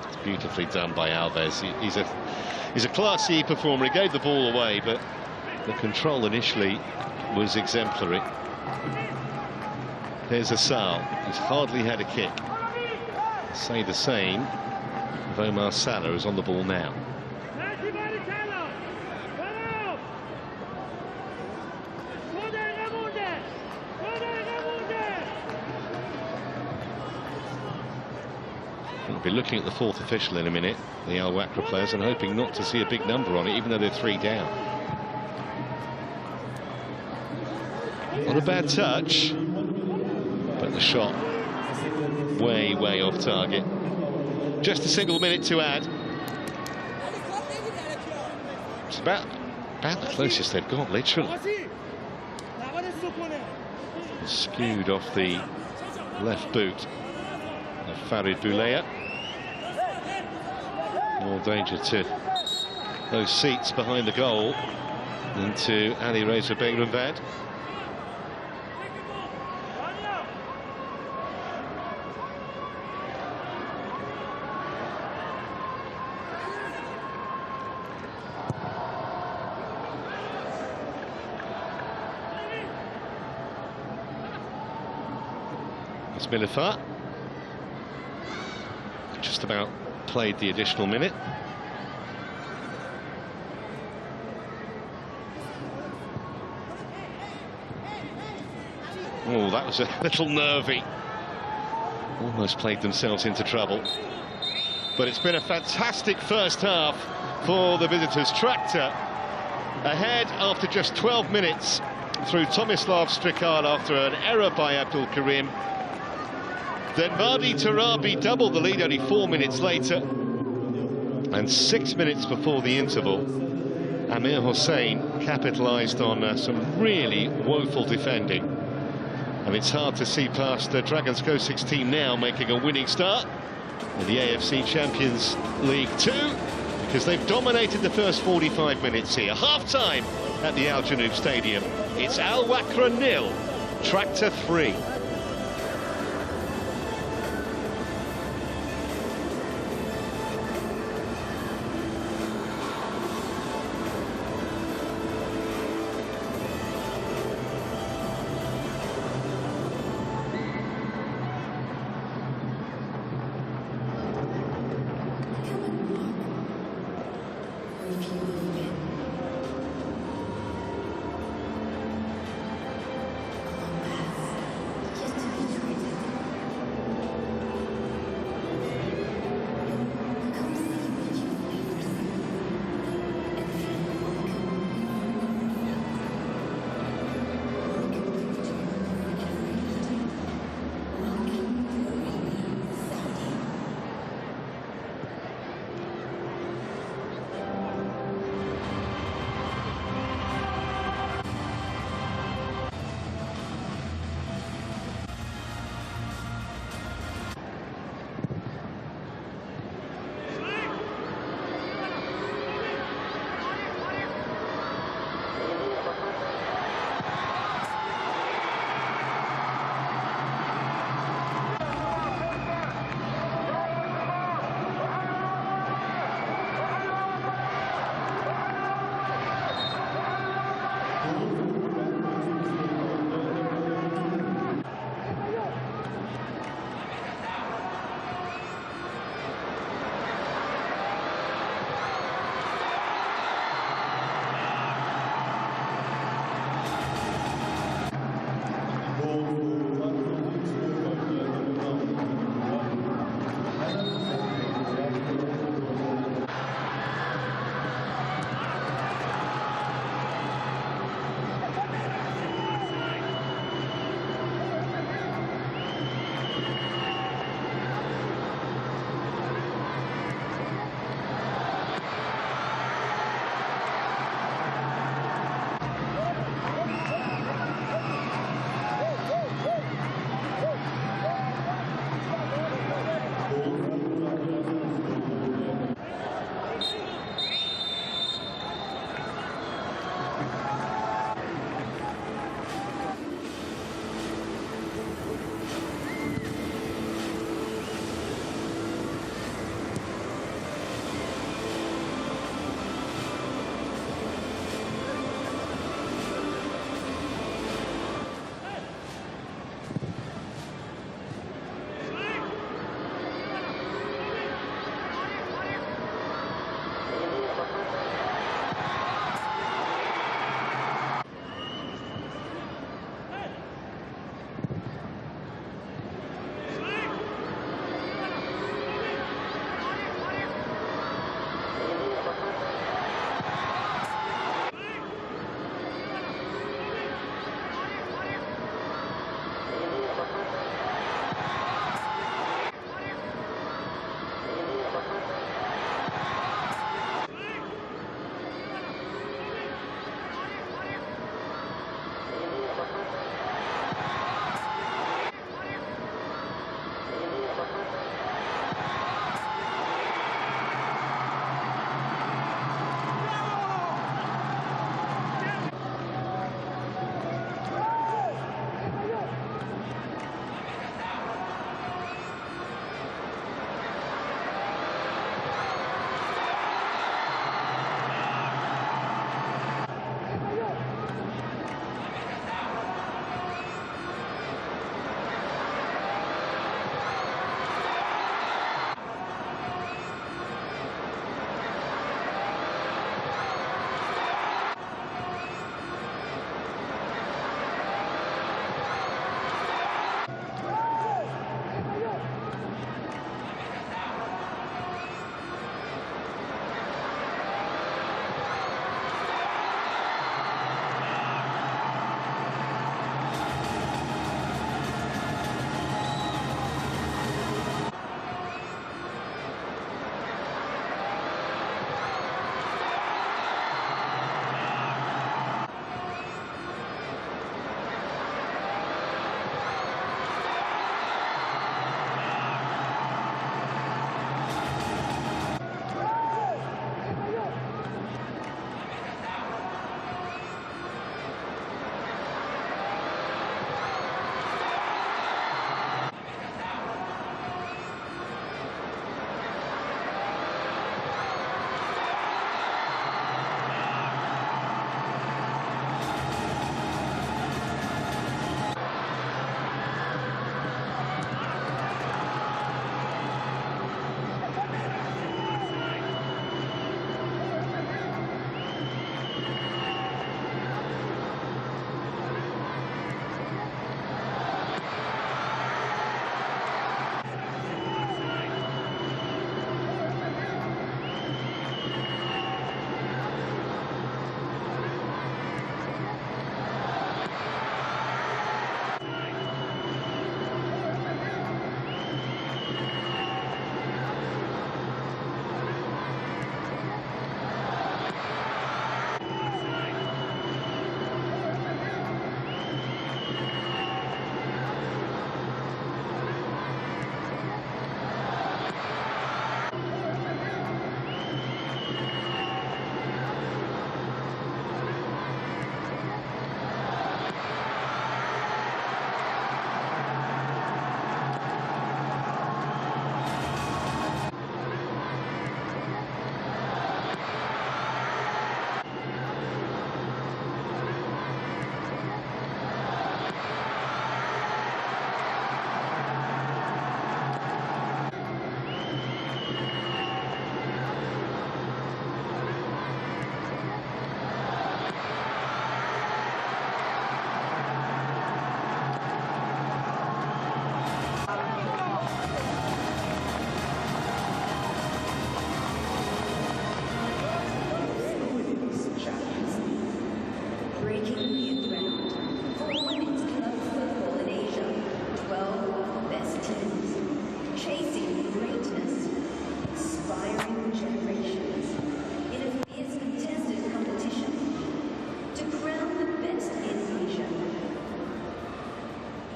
It's beautifully done by Alves. He's a Class E performer. He gave the ball away, but the control initially was exemplary. There's Asal, who's hardly had a kick. Say the same of Omar Salah, who's on the ball now. We'll be looking at the fourth official in a minute, the Al Wakrah players, and hoping not to see a big number on it, even though they're 3 down. Not a bad touch, but the shot way, way off target. Just a single minute to add. It's about the closest they've got, literally. Skewed off the left boot of Farid Boulaya. More danger to those seats behind the goal than to Ali Reza Bayramvand. It's Milifa. Just about played the additional minute. Oh, that was a little nervy. Almost played themselves into trouble. But it's been a fantastic first half for the visitors. Tractor ahead after just 12 minutes through Tomislav Strikal after an error by Abdul Karim. Then Vardy Tarabi doubled the lead only 4 minutes later. And 6 minutes before the interval, Amir Hossein capitalised on some really woeful defending. And it's hard to see past the Dragons Go-6 team now making a winning start in the AFC Champions League Two, because they've dominated the first 45 minutes here. Half-time at the Al Janoub Stadium. It's Al Wakrah 0, Tractor 3.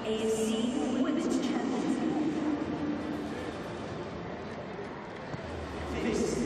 AFC Women's Champions League. This is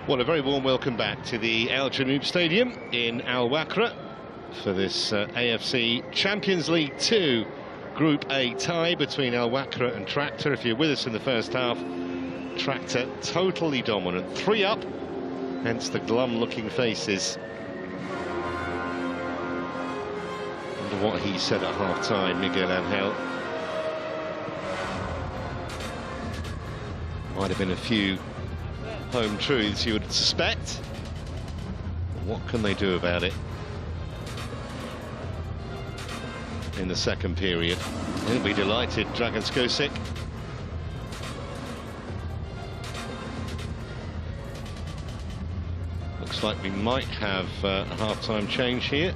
Well, a very warm welcome back to the Al Janoub Stadium in Al Wakrah for this AFC Champions League 2 Group A tie between Al Wakrah and Tractor. If you're with us in the first half, Tractor totally dominant, 3 up, hence the glum-looking faces. Wonder what he said at half-time, Miguel Angel. Might have been a few home truths, you would suspect. What can they do about it in the second period? He'll be delighted, Dragan Skocic. Looks like we might have a half-time change here.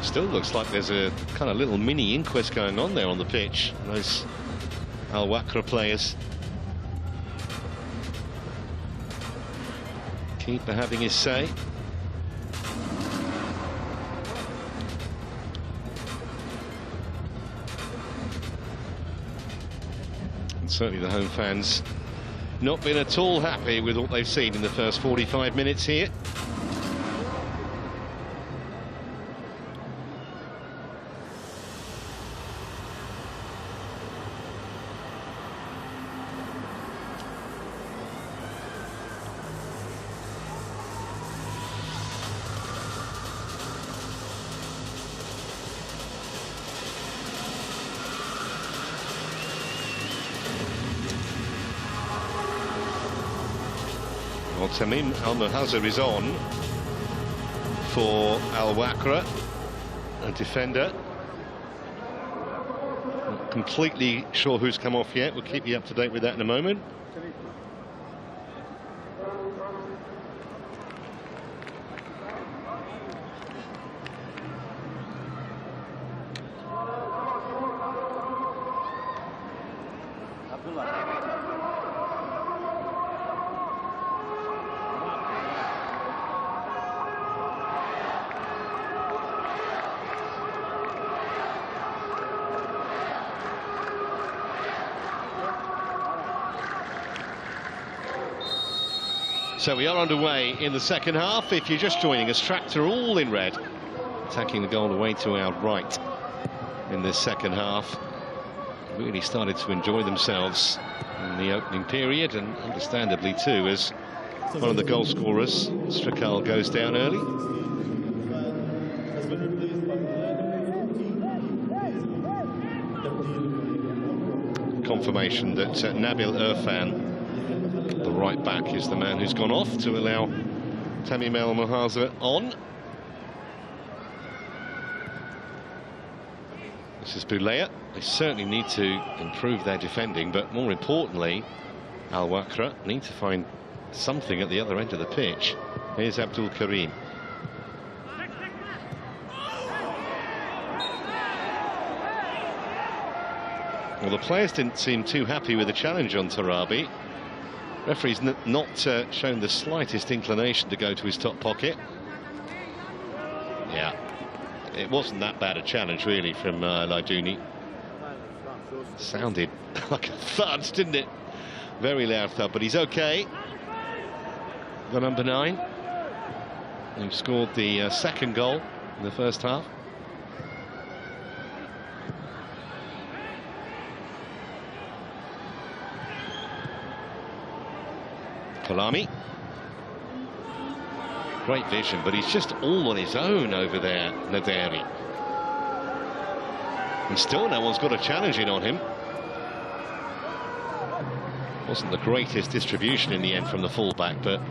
Still looks like there's a kind of little mini inquest going on there on the pitch. Those Al Wakrah players. Keeper having his say. And certainly the home fans not been at all happy with what they've seen in the first 45 minutes here. Well, Tamim Al-Muhazir is on for Al Wakrah, a defender. Not completely sure who's come off yet. We'll keep you up to date with that in a moment. So we are underway in the second half. If you're just joining us, Tractor all in red, attacking the goal away to our right in this second half. Really started to enjoy themselves in the opening period, and understandably too, as one of the goal scorers, Strikal, goes down early. Confirmation that Nabil Irfan, the right back, is the man who's gone off to allow Tamim Al-Muhazir on. This is Boulaya. They certainly need to improve their defending, but more importantly, Al Wakrah need to find something at the other end of the pitch. Here's Abdul Karim. Well, the players didn't seem too happy with the challenge on Tarabi. Referee's not shown the slightest inclination to go to his top pocket. Yeah, it wasn't that bad a challenge really from Ladouni. Sounded like a thud, didn't it? Very loud thud, but he's okay. The number 9, who scored the second goal in the first half. Kalami. Great vision, but he's just all on his own over there, Naderi. And still no one's got a challenge in on him. Wasn't the greatest distribution in the end from the fullback, but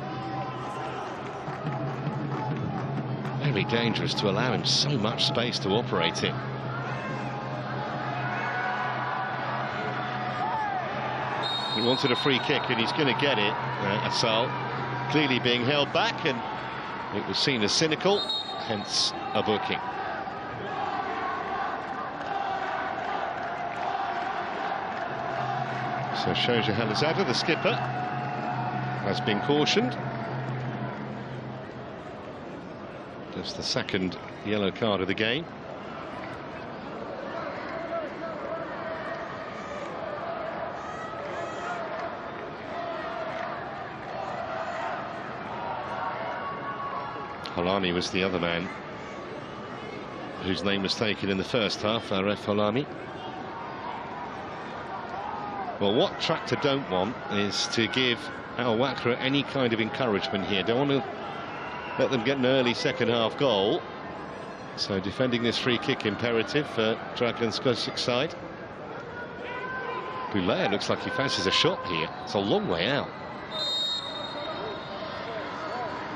very dangerous to allow him so much space to operate it. He wanted a free kick and he's going to get it. Asal clearly being held back, and it was seen as cynical, hence a booking. So Shoja Halazada, the skipper, has been cautioned. That's the second yellow card of the game. Holani was the other man whose name was taken in the first half, Aref Holani. Well, what Tractor don't want is to give Al Wakrah any kind of encouragement here. Don't want to let them get an early second half goal. So defending this free kick imperative for Dragan Skocic's side. Boulaya looks like he fancies a shot here. It's a long way out.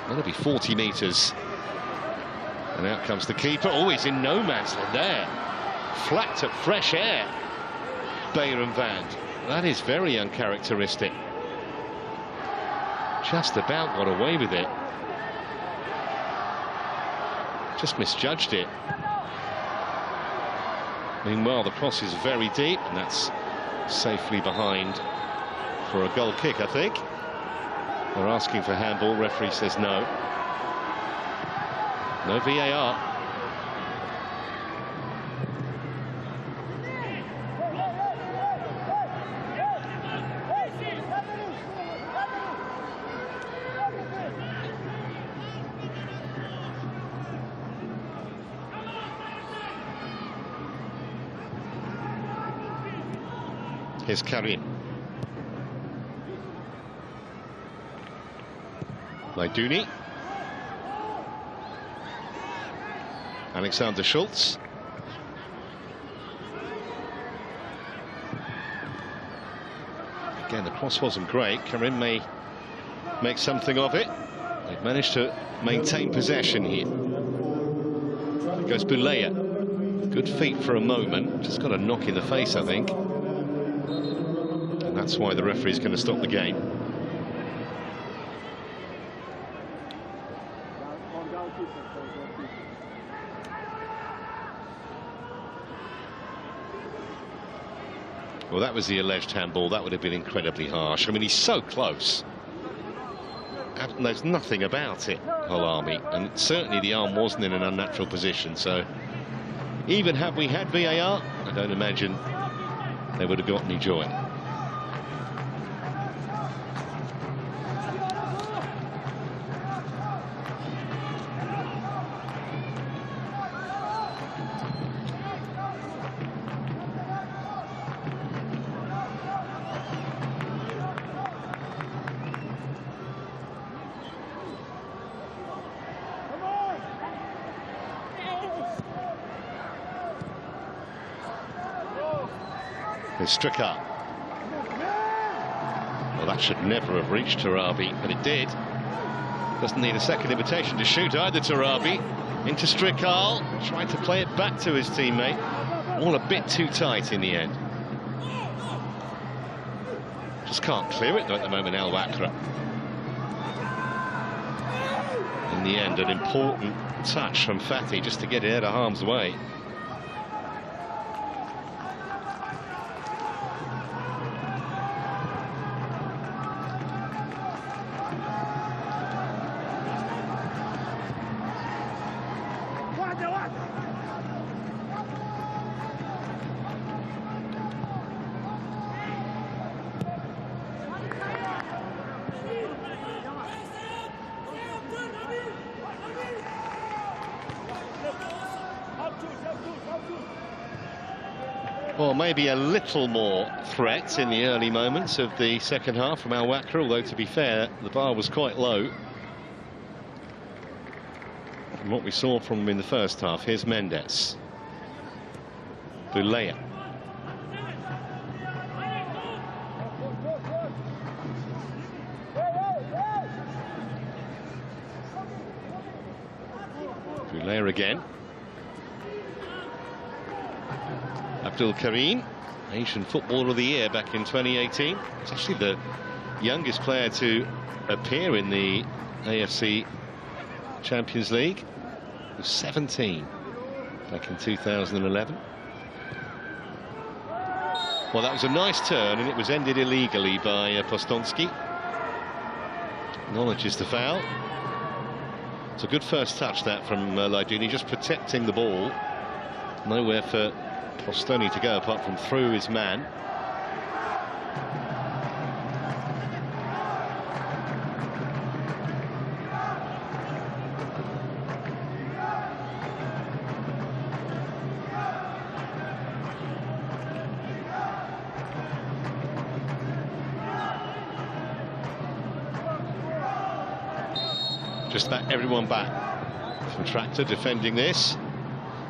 That'll be 40 metres. And out comes the keeper. Oh, he's in no man's land there. Flapped at fresh air. Bayern Vand. That is very uncharacteristic. Just about got away with it. Just misjudged it. Meanwhile, the cross is very deep, and that's safely behind for a goal kick, I think. They're asking for handball. Referee says no. No VAR. Here's Karim. Laiduni. Alexander Schultz. Again, the cross wasn't great. Karim may make something of it. They've managed to maintain possession here. There goes Boulaya. Good feet for a moment. Just got a knock in the face, I think. And that's why the referee's going to stop the game. Well, that was the alleged handball. That would have been incredibly harsh. I mean, he's so close. And there's nothing about it, Halami. And certainly the arm wasn't in an unnatural position. So even had we had VAR, I don't imagine they would have got any joy. Stricker. Well, that should never have reached Tarabi, but it did. Doesn't need a second invitation to shoot either. Tarabi into Strickal, trying to play it back to his teammate. All a bit too tight in the end. Just can't clear it though at the moment, Al Wakrah. In the end, an important touch from Fatih just to get it out of harm's way. Well, maybe a little more threat in the early moments of the second half from Al Wakrah, although to be fair, the bar was quite low from what we saw from him in the first half. Here's Mendes. Boulaya. Boulaya again. Abdul Karim, Asian Footballer of the Year back in 2018. He's actually the youngest player to appear in the AFC Champions League. He was 17 back in 2011. Well, that was a nice turn, and it was ended illegally by Postonski. Acknowledges the foul. It's a good first touch, that, from Laiduni, just protecting the ball. Nowhere for Postoni to go apart from through his man. Just about everyone back from Tractor defending this.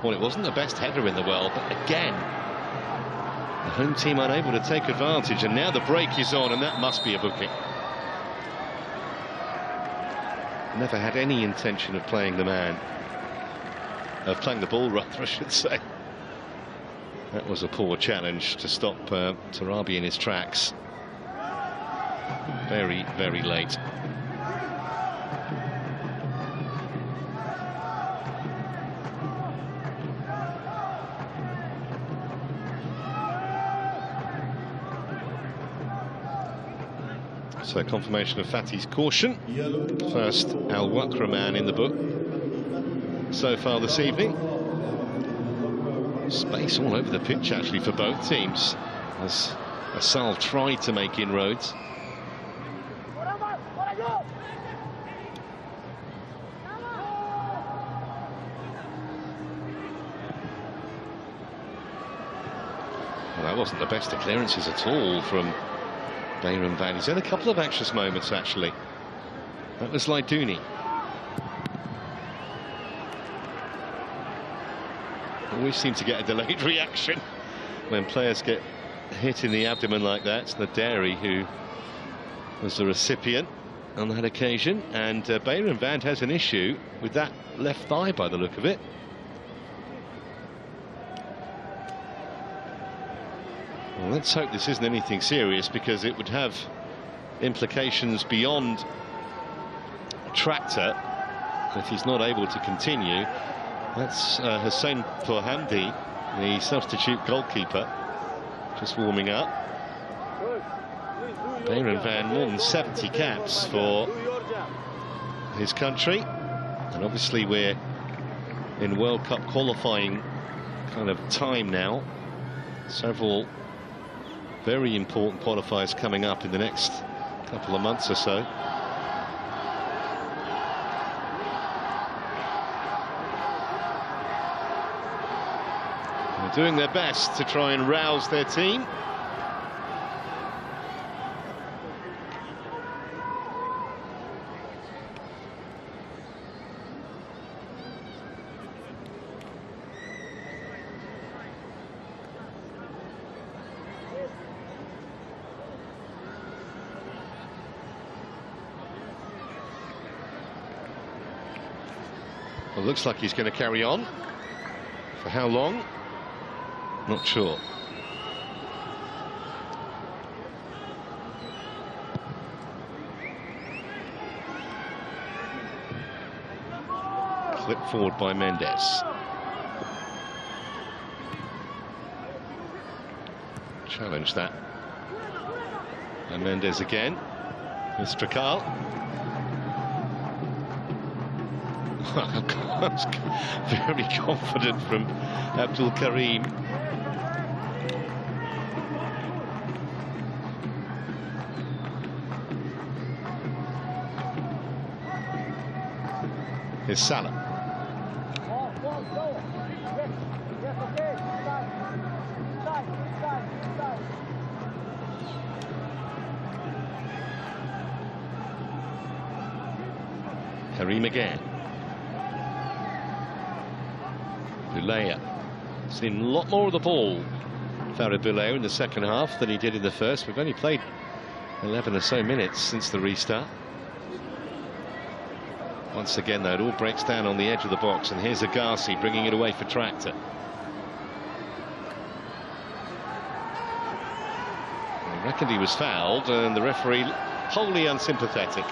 Well, it wasn't the best header in the world, but again, The home team unable to take advantage, and now the break is on, and that must be a booking. Never had any intention of playing the man. Of playing the ball, rather, I should say. That was a poor challenge to stop Tarabi in his tracks. Very, very late. So confirmation of Fatty's caution. First Al Wakrah man in the book so far this evening. Space all over the pitch actually for both teams as Asal tried to make inroads. Well, that wasn't the best of clearances at all from Bayram Van. He's had a couple of anxious moments actually. That was Laidouni. Always seem to get a delayed reaction when players get hit in the abdomen like that. It's Naderi who was the recipient on that occasion, and Bayram Van has an issue with that left thigh by the look of it. Well, let's hope this isn't anything serious, because it would have implications beyond Tractor if he's not able to continue. That's Hussein Pourhamdi, the substitute goalkeeper, just warming up. Bayram Van, more than 70 caps for his country, and obviously we're in World Cup qualifying kind of time now. Several very important qualifiers coming up in the next couple of months or so. They're doing their best to try and rouse their team. Well, looks like he's going to carry on. For how long? Not sure. Clipped forward by Mendes. Challenge that. And Mendes again. With Strakal. Very confident from Abdul Karim. Here's Salah. Karim again. Boulaya. Seen a lot more of the ball, Farid Boulaya, in the second half than he did in the first. We've only played 11 or so minutes since the restart. Once again, though, it all breaks down on the edge of the box, and here's Agassi bringing it away for Tractor. I reckoned he was fouled, and the referee wholly unsympathetic.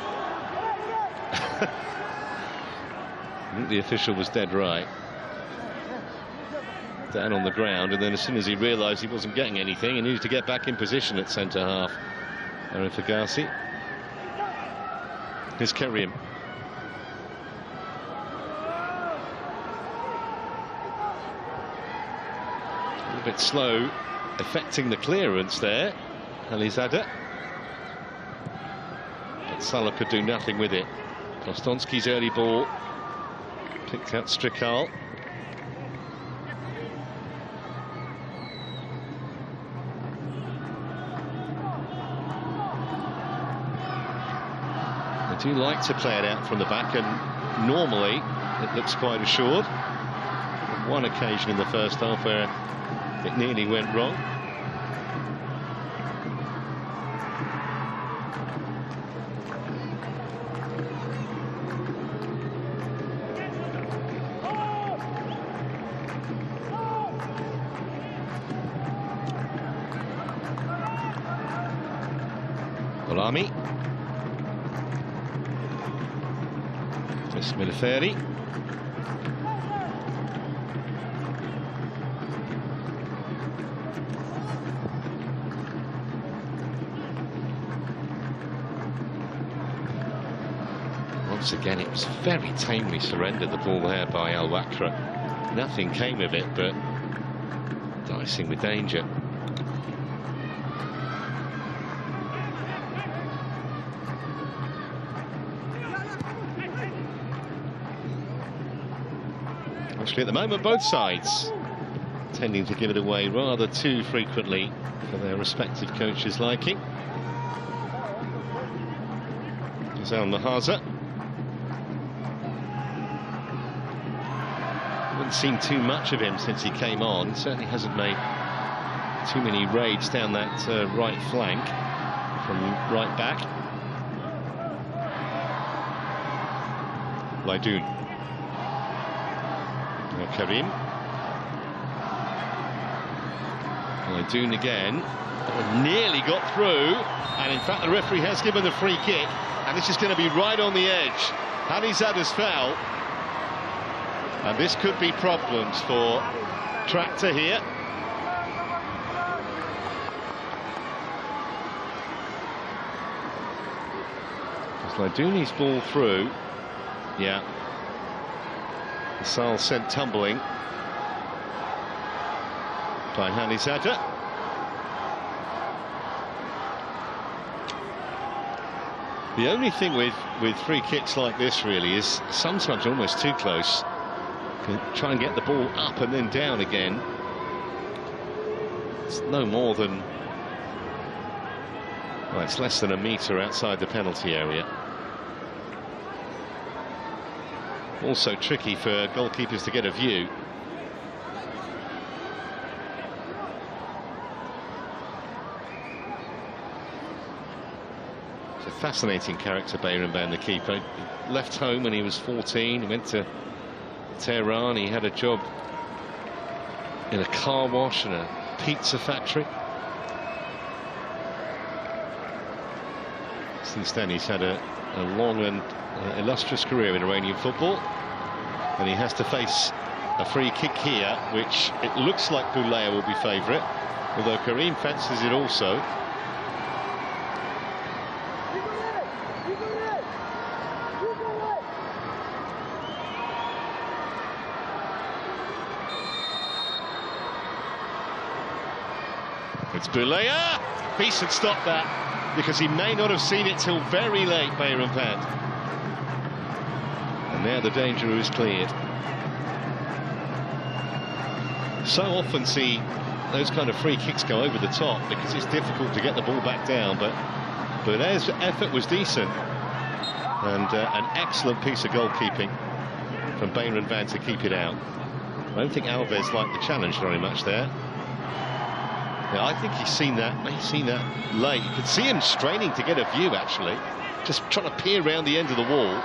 I think the official was dead right. Down on the ground, and then as soon as he realised he wasn't getting anything, he needed to get back in position at centre half. Arif Agassi. Here's Karim. A little bit slow affecting the clearance there, Alizadeh. But Salah could do nothing with it. Kostonski's early ball picked out Strakal. Do like to play it out from the back, and normally it looks quite assured. One occasion in the first half where it nearly went wrong. Salami. Miliferi. Once again, it was very tamely surrendered, the ball there by Al Wakrah. Nothing came of it, but dicing with danger. Actually, at the moment, both sides tending to give it away rather too frequently for their respective coaches' liking. Al Mahaza. Haven't seen too much of him since he came on. Certainly hasn't made too many raids down that right flank from right back. Laidoun. Now Karim. Laidoun again. Nearly got through, and in fact the referee has given the free kick, and this is going to be right on the edge. Hanizada's foul, and this could be problems for Tractor here. Laidouni's ball through. Yeah. Sal sent tumbling by Hanizada. The only thing with free kicks like this really is sometimes almost too close. You can try and get the ball up and then down again. It's no more than, well, it's less than a metre outside the penalty area. Also tricky for goalkeepers to get a view. Fascinating character, Bayram, the keeper. He left home when he was 14. He went to Tehran. He had a job in a car wash and a pizza factory. Since then, he's had a long and illustrious career in Iranian football. And he has to face a free kick here, which it looks like Boulaya will be favourite, although Karim fancies it also. It's Boulaya. Peace had stopped that because he may not have seen it till very late, Bayram. And now the danger is cleared. So often see those kind of free kicks go over the top because it's difficult to get the ball back down, but Boulaya's effort was decent, and an excellent piece of goalkeeping from Bayram to keep it out. I don't think Alves liked the challenge very much there. Yeah, I think he's seen that late. You could see him straining to get a view, actually, just trying to peer around the end of the wall.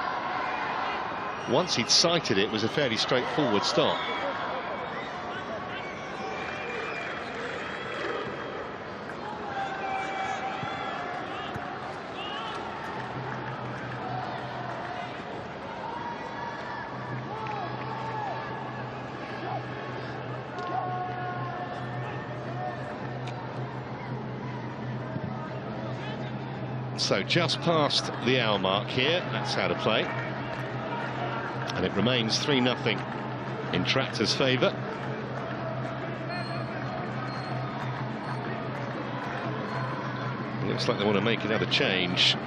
Once he'd sighted it, it was a fairly straightforward stop. So just past the hour mark here, that's how to play. And it remains 3-0 in Tractor's favour. It looks like they want to make another change.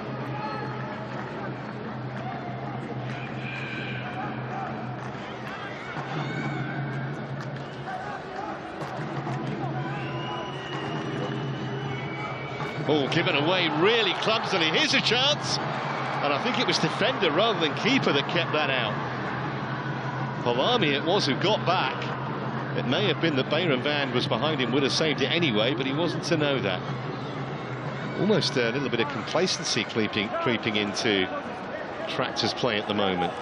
Ball given away really clumsily. Here's a chance, and I think it was defender rather than keeper that kept that out. Polami it was who got back. It may have been that Bayram was behind him, would have saved it anyway, but he wasn't to know that. Almost a little bit of complacency creeping into Tractor's play at the moment.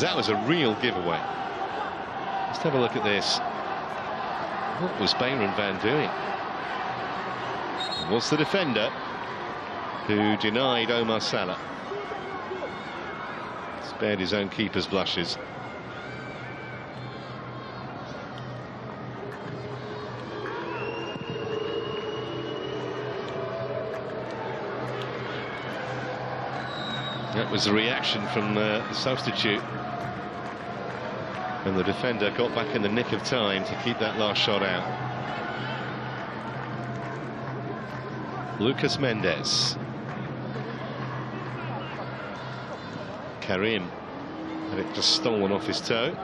That was a real giveaway. Let's have a look at this. What was Bayram doing? Was the defender. who denied Omar Salah. Spared his own keeper's blushes. That was the reaction from the substitute. And the defender got back in the nick of time to keep that last shot out. Lucas Mendes. Karim had it just stolen off his toe.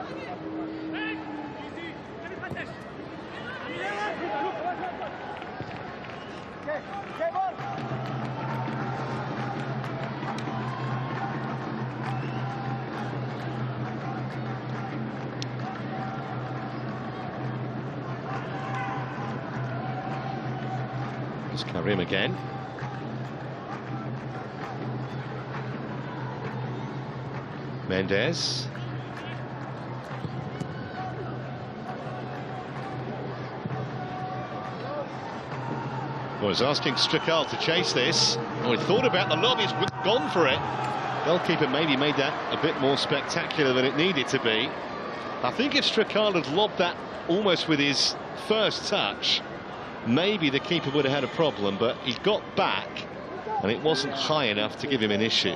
Karim again. Mendes. Was asking Strickal to chase this. Oh, he thought about the lob, he's gone for it. Goalkeeper maybe made that a bit more spectacular than it needed to be. I think if Strickal had lobbed that almost with his first touch, maybe the keeper would have had a problem, but he got back and it wasn't high enough to give him an issue.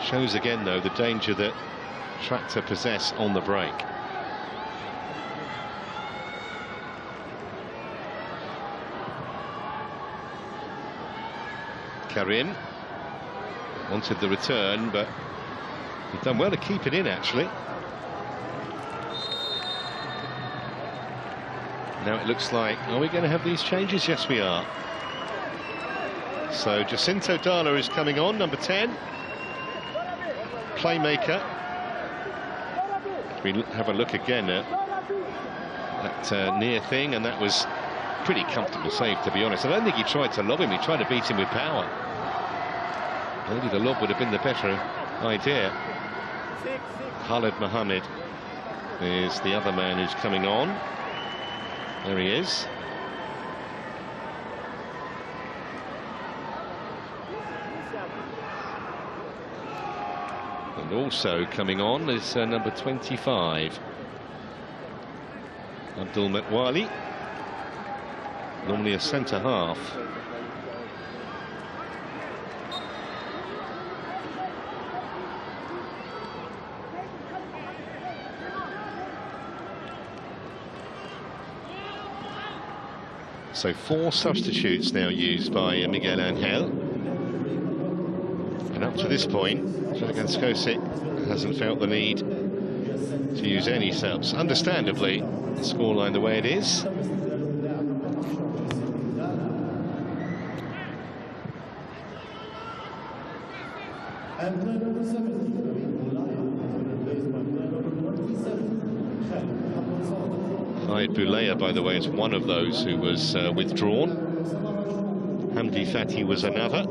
Shows again, though, the danger that Tractor possess on the break. Karim wanted the return, but he'd done well to keep it in, actually. Now it looks like, are we going to have these changes? Yes, we are. So Jacinto Dala is coming on, number 10. Playmaker. We have a look again at that near thing, and that was pretty comfortable save, to be honest. I don't think he tried to lob him, he tried to beat him with power. Maybe the lob would have been the better idea. Khalid Mohammed is the other man who's coming on. There he is. And also coming on is number 25, Abdul Metwali, normally a centre half. So 4 substitutes now used by Miguel Angel. And up to this point, Dragan Skocic hasn't felt the need to use any subs. Understandably, the scoreline the way it is. Khalid Boulaya, by the way, is one of those who was withdrawn. Hamdi Fati was another.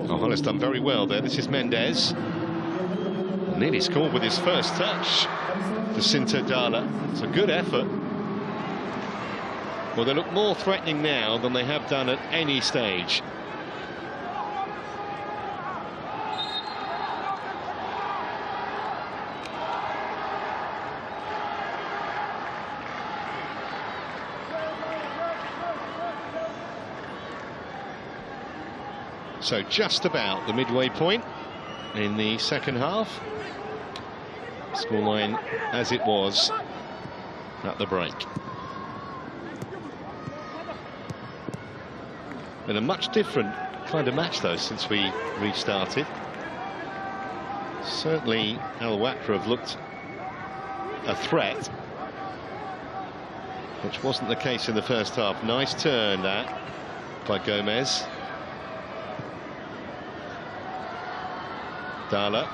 Oh, has done very well there. This is Mendes. Nearly scored with his first touch. Jacinto Dala. It's a good effort. Well, they look more threatening now than they have done at any stage. So just about the midway point in the second half. Scoreline as it was at the break. Been a much different kind of match, though, since we restarted. Certainly Al Wakrah have looked a threat, which wasn't the case in the first half. Nice turn that by Gomez. Dala.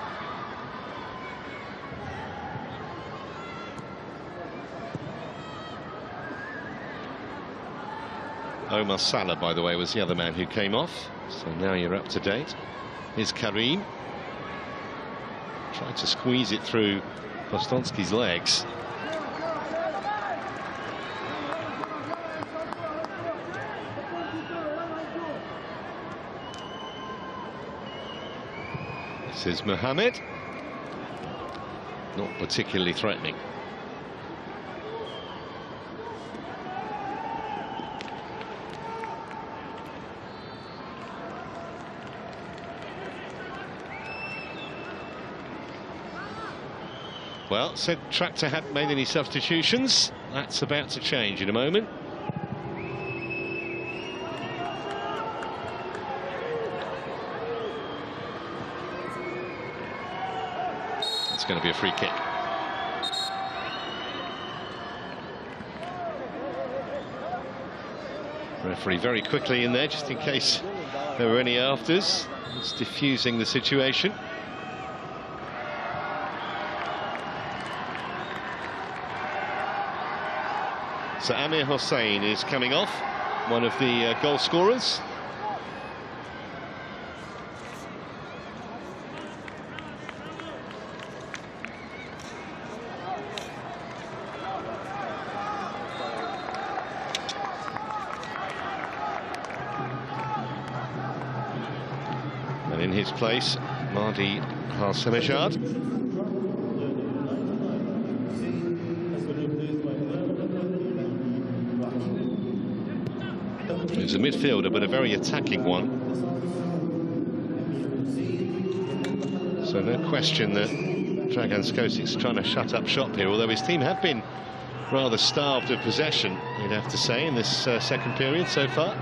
Omar Salah, by the way, was the other man who came off. So now you're up to date. Here's Karim. Tried to squeeze it through Postonsky's legs. This is Mohamed. Not particularly threatening. Well, said Tractor hadn't made any substitutions. That's about to change in a moment. It's going to be a free kick. Referee very quickly in there, just in case there were any afters. It's diffusing the situation. So Amir Hossein is coming off, one of the goal scorers. And in his place, Mahdi Hassemejad. He's a midfielder, but a very attacking one. So no question that Dragan Skosic's trying to shut up shop here, although his team have been rather starved of possession, you'd have to say, in this second period so far.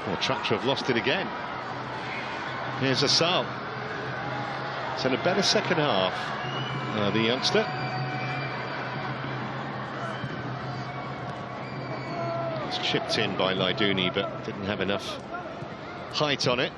Well, Tractor have lost it again. Here's Asal. It's in a better second half, the youngster. It's chipped in by Laidouni, but didn't have enough height on it.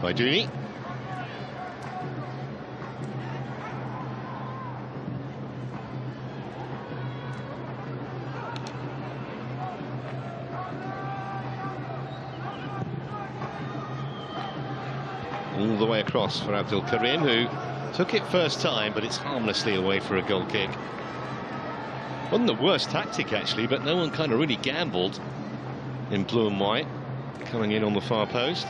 Laidouni. All the way across for Abdul Karim, who took it first time, but it's harmlessly away for a goal kick. Wasn't the worst tactic, actually, but no one kind of really gambled in blue and white, coming in on the far post.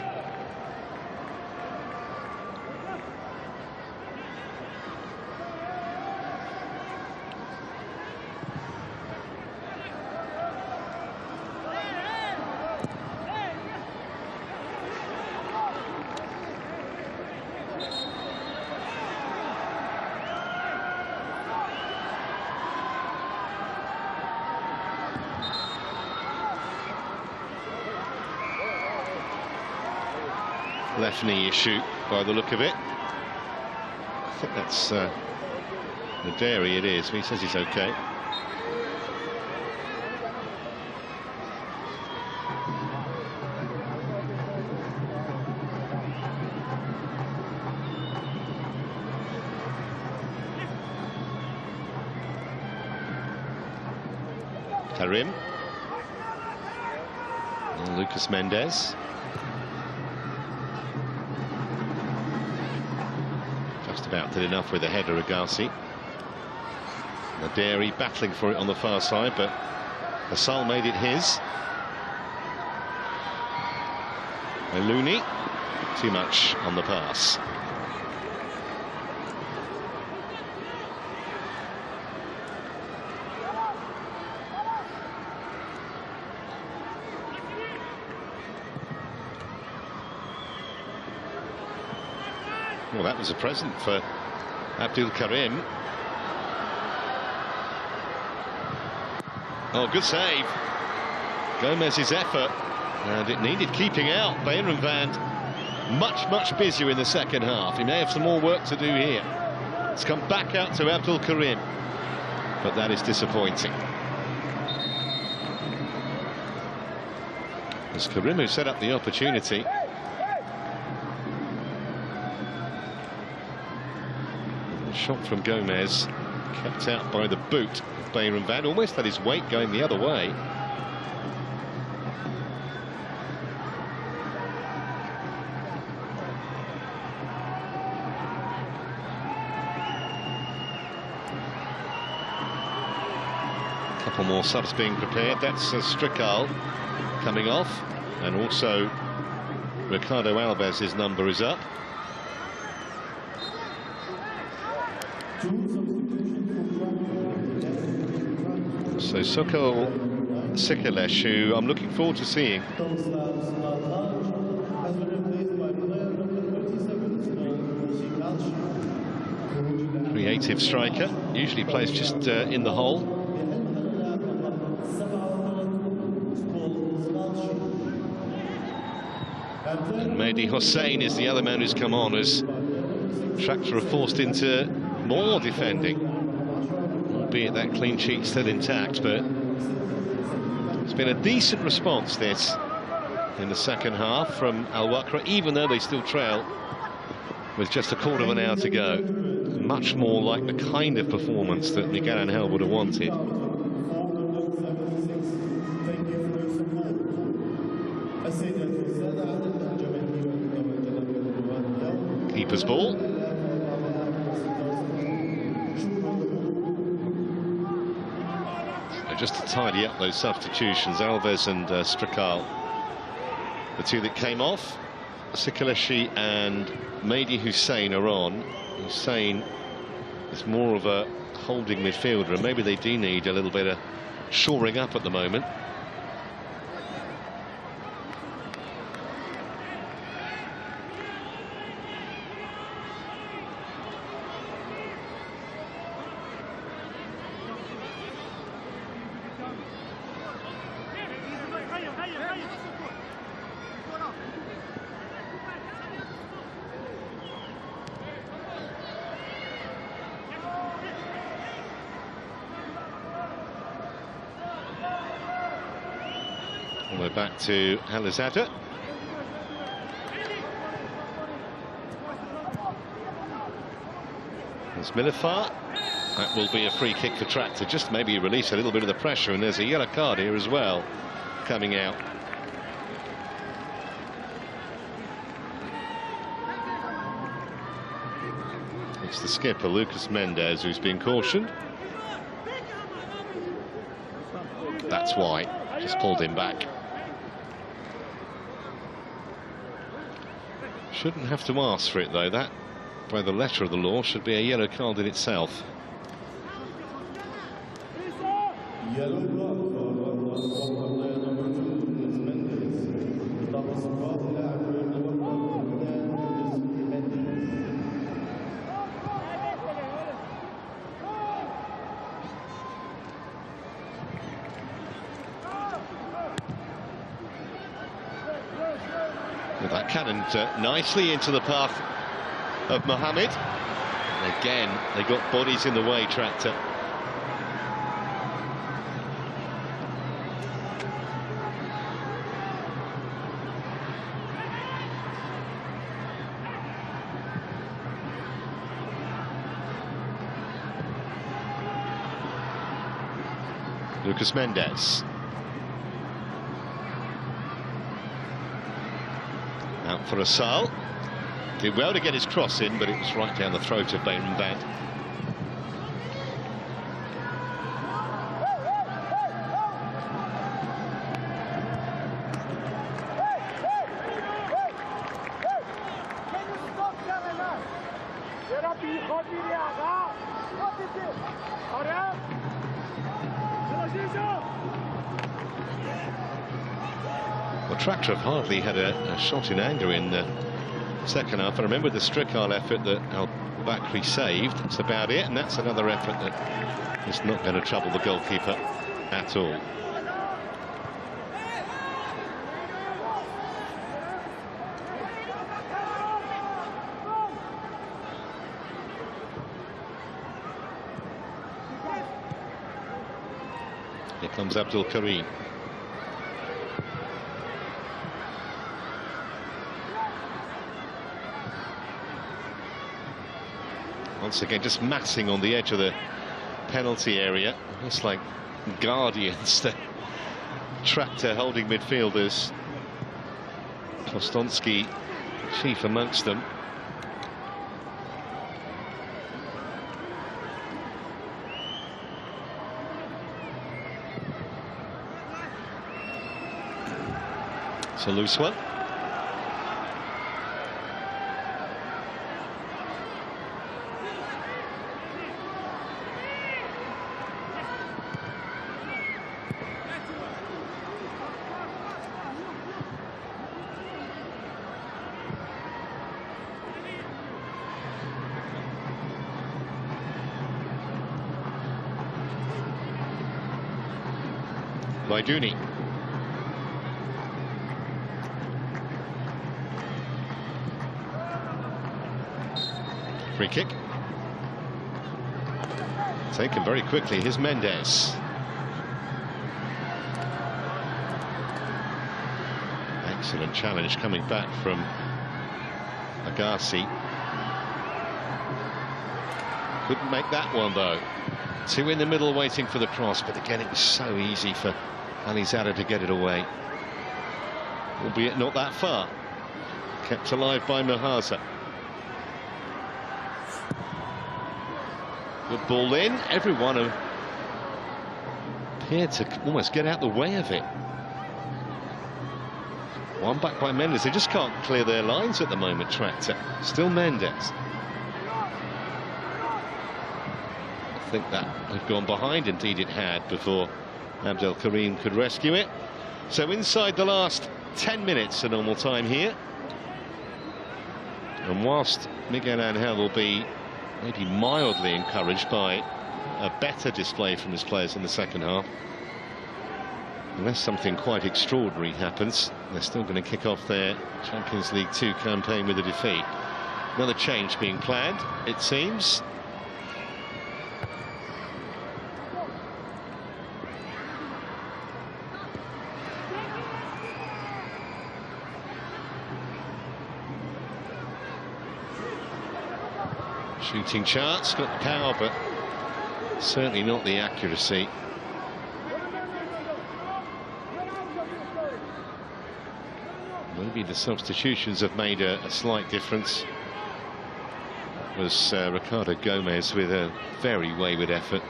Left knee issue by the look of it. I think that's the Dairy, it is. He says he's okay. Karim. And Lucas Mendes. Just about did enough with the header, Agassi. The Dairy battling for it on the far side, but Asal made it his. Looney, too much on the pass. Well, that was a present for Abdul Karim. Oh, good save. Gomez's effort, and it needed keeping out. Bayernvand much busier in the second half. He may have some more work to do here. It's come back out to Abdul Karim, but that is disappointing. It's Karim who set up the opportunity. A shot from Gomez, kept out by the boot of Bayernvand, almost had his weight going the other way. Couple more subs being prepared. That's Strikal coming off, and also Ricardo Alves's number is up. So Sokol Sikalesh, who I'm looking forward to seeing. Creative striker, usually plays just in the hole. And Mehdi Hossein is the other man who's come on as Tractor are forced into more defending, albeit that clean sheet still intact, but it's been a decent response this in the second half from Al Wakrah, even though they still trail with just a quarter of an hour to go. Much more like the kind of performance that Miguel Angel would have wanted. Keeper's ball. Just to tidy up those substitutions, Alves and Strikal, the two that came off. Sikaleshi and Mehdi Hussein are on. Hussein is more of a holding midfielder, and maybe they do need a little bit of shoring up at the moment. We're back to Alizada. There's Milifar. That will be a free kick for Tractor. Just maybe release a little bit of the pressure, and there's a yellow card here as well coming out. It's the skipper, Lucas Mendes, who's been cautioned. That's why. Just pulled him back. Shouldn't have to ask for it, though. That, by the letter of the law, should be a yellow card in itself. Well, that cannoned nicely into the path of Mohamed. And again, they got bodies in the way, Tractor. Lucas Mendes. Out for Asal. Did well to get his cross in, but it was right down the throat of Bayernvand. Well, Tractor have hardly had a shot in anger in the second half. I remember the Strikal effort that Al Wakrah saved. That's about it, and that's another effort that is not going to trouble the goalkeeper at all. Here comes Abdul Karim. Once again, just massing on the edge of the penalty area. It's like guardians, the Tractor holding midfielders. Kostonsky chief amongst them. It's a loose one. Maiduni. Free kick. Taken very quickly. Here's Mendes. Excellent challenge coming back from Agassi. Couldn't make that one though. Two in the middle waiting for the cross, but again it was so easy for Alizada to get it away. Albeit not that far. Kept alive by Mahaza. Good ball in. Everyone appeared to almost get out the way of it. One back by Mendes. They just can't clear their lines at the moment, Tractor. Still Mendes. I think that had gone behind. Indeed it had, before Abdel Karim could rescue it. So inside the last 10 minutes of normal time here. And whilst Miguel Angel will be maybe mildly encouraged by a better display from his players in the second half, unless something quite extraordinary happens, they're still going to kick off their Champions League 2 campaign with a defeat. Another change being planned, it seems. Shooting chance, got the power, but certainly not the accuracy. Maybe the substitutions have made a slight difference. It was Ricardo Gomez with a very wayward effort.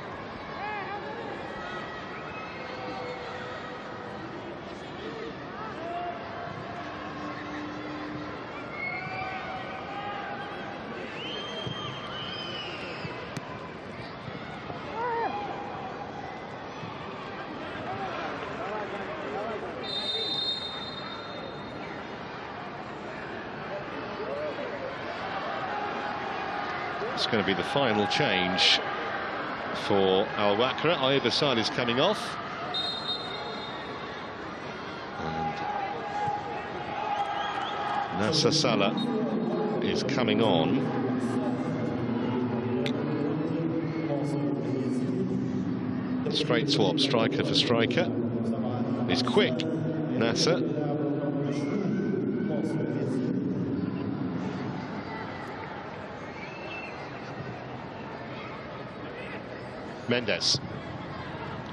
It's going to be the final change for Al Wakrah. Either side is coming off. And Nasser Salah is coming on. Straight swap, striker for striker. He's quick, Nasser. Mendes,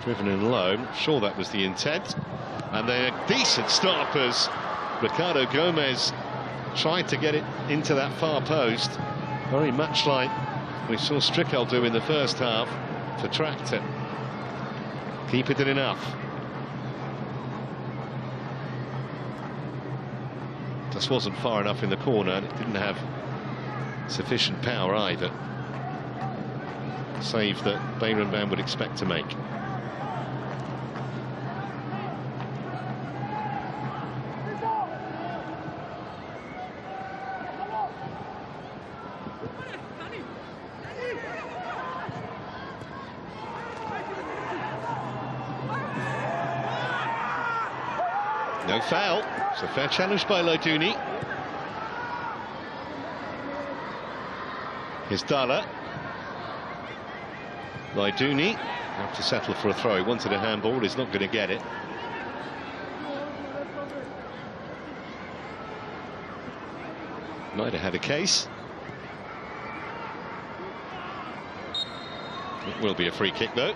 driven in low, I'm sure that was the intent. And they're decent stoppers. Ricardo Gomez tried to get it into that far post, very much like we saw Strickell do in the first half for Tractor. Keeper did enough. Just wasn't far enough in the corner, and it didn't have sufficient power either. Save that Bayern would expect to make. No foul. It's a fair challenge by Laiduni. Here's Dala. Laiduni have to settle for a throw. He wanted a handball, he's not going to get it. Might have had a case. It will be a free kick though.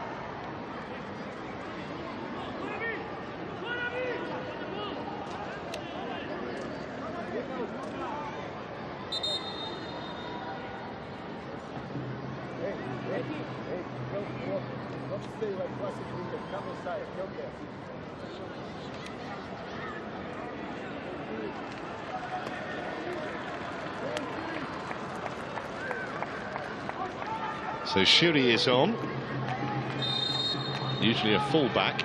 So Shuri is on, usually a full-back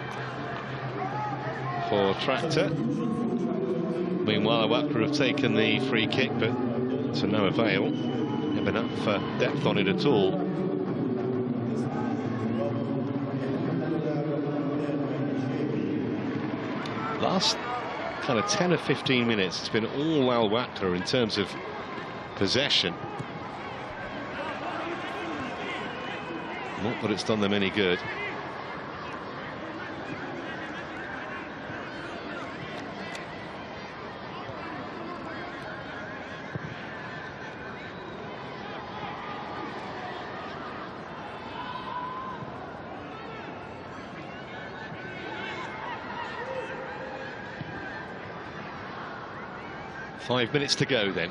for Tractor. Meanwhile, Wakrah have taken the free kick, but to no avail. Never enough depth on it at all. Last kind of 10 or 15 minutes, it's been all Al Wakrah in terms of possession. Not that it's done them any good. Five minutes to go then.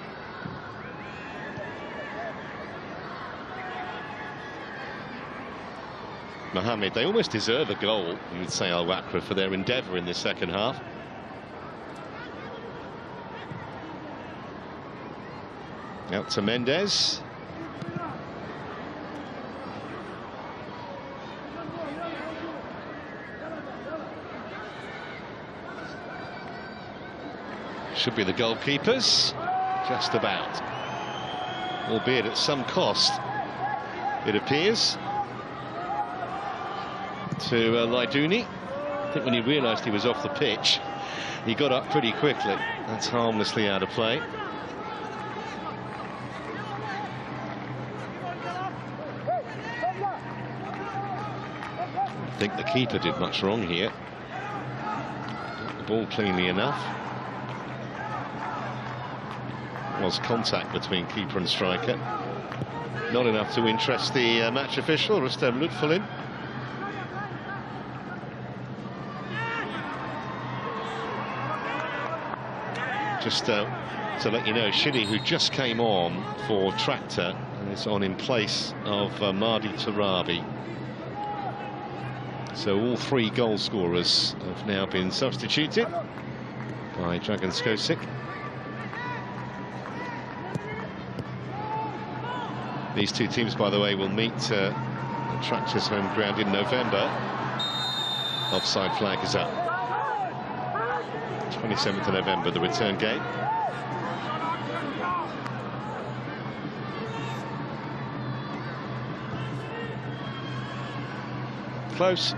Mohammed, they almost deserve a goal, you would say, Al Wakrah, for their endeavour in this second half. Out to Mendes. Should be the goalkeepers, just about. Albeit at some cost, it appears. To Laiduni. I think when he realised he was off the pitch, he got up pretty quickly. That's harmlessly out of play. I think the keeper did much wrong here. Got the ball cleanly enough. Was contact between keeper and striker. Not enough to interest the match official, Rustem Lutfulin. Just to let you know, Shidi, who just came on for Tractor, and is on in place of Mahdi Tarabi. So all three goal scorers have now been substituted by Dragan Skocic. These two teams, by the way, will meet at Tractor's home ground in November. Offside flag is up. 27th of November, the return game. Close.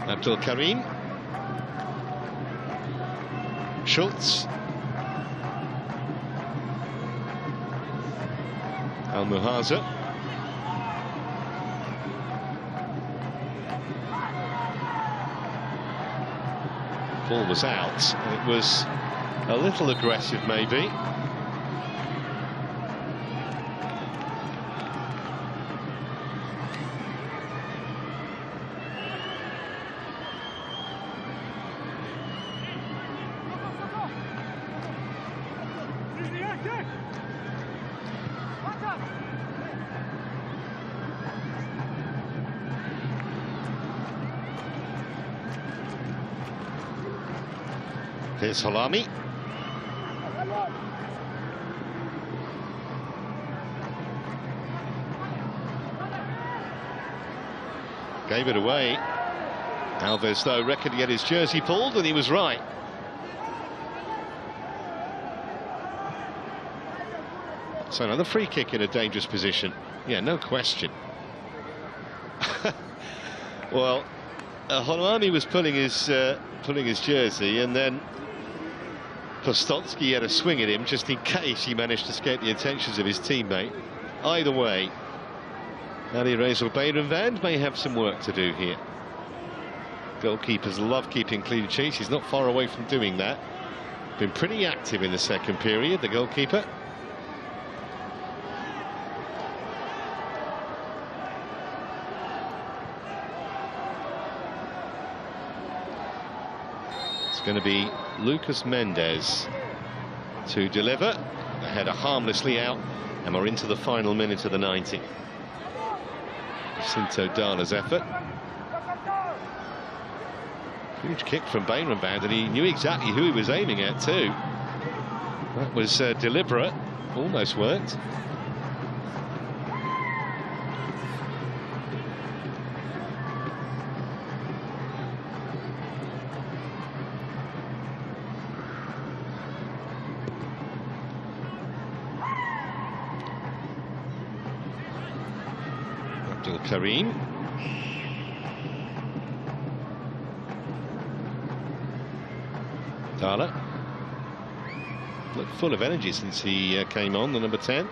Abdul Karim. Schultz. Al Muhaza. Ball was out. It was a little aggressive, maybe. Here's Halami. Gave it away. Alves, though, reckoned he had his jersey pulled, and he was right. So another free kick in a dangerous position. Yeah, no question. Well, Honami was pulling his jersey, and then Postonsky had a swing at him just in case he managed to escape the attentions of his teammate. Either way, Ali Reza Bayramvand may have some work to do here. Goalkeepers love keeping clean sheets. He's not far away from doing that. Been pretty active in the second period, the goalkeeper. It's going to be Lucas Mendes to deliver. The header harmlessly out, and we're into the final minute of the 90. Sinto Dala's effort. Huge kick from Bayramvand, and he knew exactly who he was aiming at too. That was deliberate, almost worked. Abdul Karim. Dala looked full of energy since he came on, the number 10.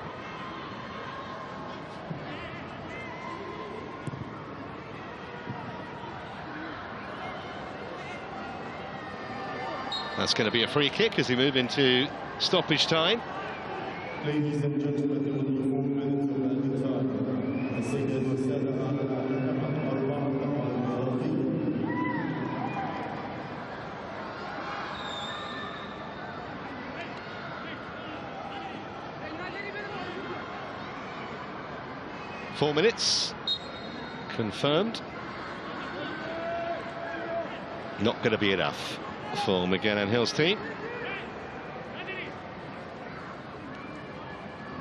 That's going to be a free kick as we move into stoppage time. Ladies and gentlemen, there will be 4 minutes of added time. The second was 7 4 minutes confirmed. Not going to be enough for Miguel Angel's team.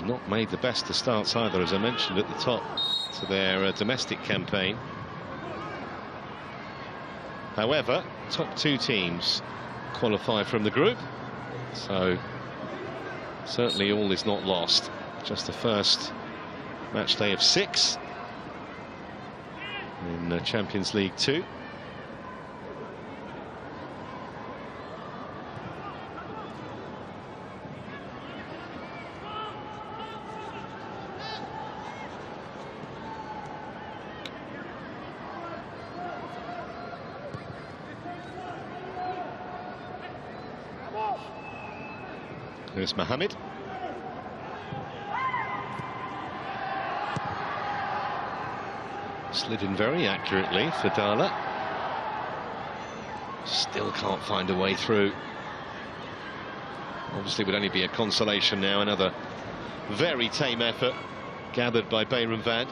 Not made the best of starts either, as I mentioned at the top, to their domestic campaign. However, top 2 teams qualify from the group, so certainly all is not lost. Just the first match day of 6 in Champions League 2. Here's Mohamed. Slid in very accurately for Dala. Still can't find a way through. Obviously would only be a consolation now. Another very tame effort gathered by Bayramvand.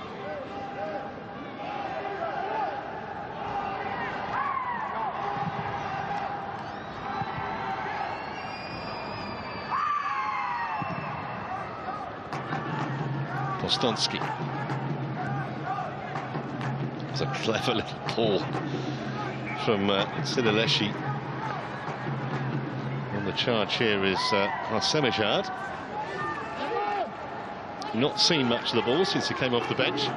Postonsky. It's a clever little pull from Sidaleshi. On the charge here is Arsemejad. Not seen much of the ball since he came off the bench.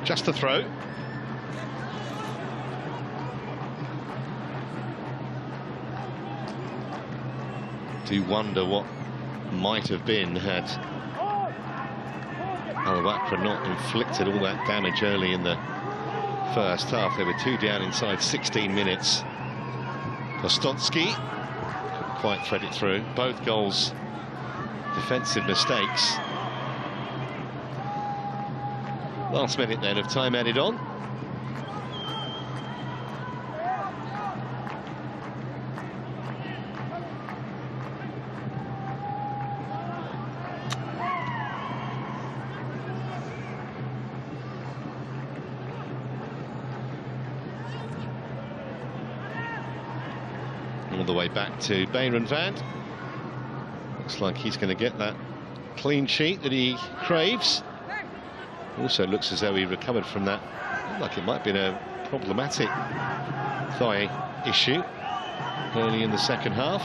Just a throw. Do wonder what might have been had Wakrah not inflicted all that damage early in the first half. They were 2 down inside 16 minutes. Postonsky couldn't quite thread it through. Both goals defensive mistakes. Last minute then of time added on. All the way back to Bayern Vand. Looks like he's going to get that clean sheet that he craves. Also looks as though he recovered from that. Looked like it might have been a problematic thigh issue early in the second half.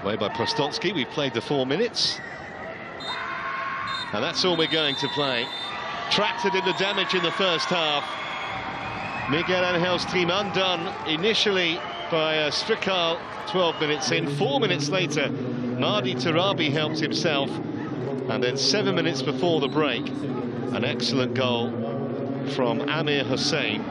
Away by Prostotsky. We've played the 4 minutes. And that's all we're going to play. Tractor did the damage in the first half. Miguel Angel's team undone initially by Strikal 12 minutes in. 4 minutes later, Mahdi Tarabi helped himself. And then 7 minutes before the break, an excellent goal from Amir Hussain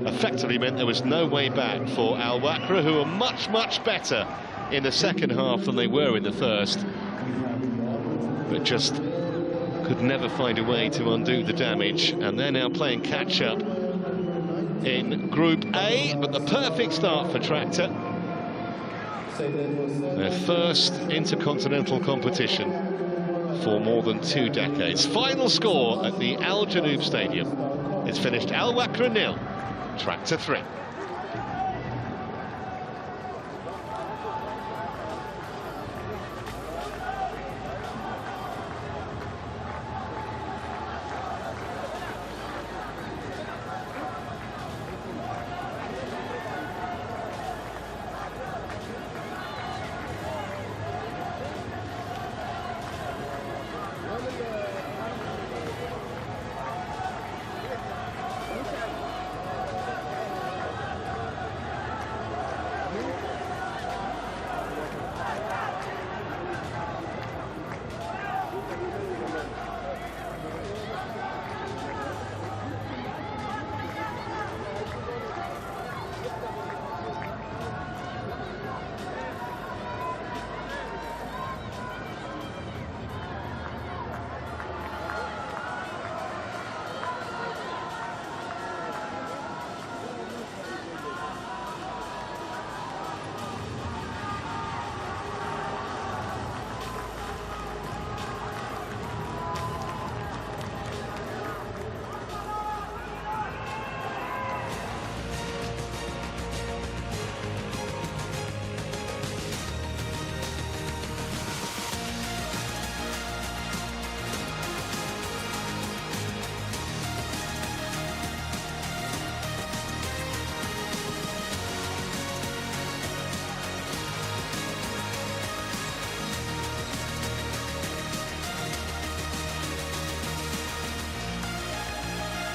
effectively meant there was no way back for Al Wakrah, who were much, much better in the second half than they were in the first. But just could never find a way to undo the damage, and they're now playing catch-up in Group A, but the perfect start for Tractor. Their first intercontinental competition for more than 2 decades. Final score at the Al Janoub Stadium. It's finished Al Wakrah 0, Tractor 3.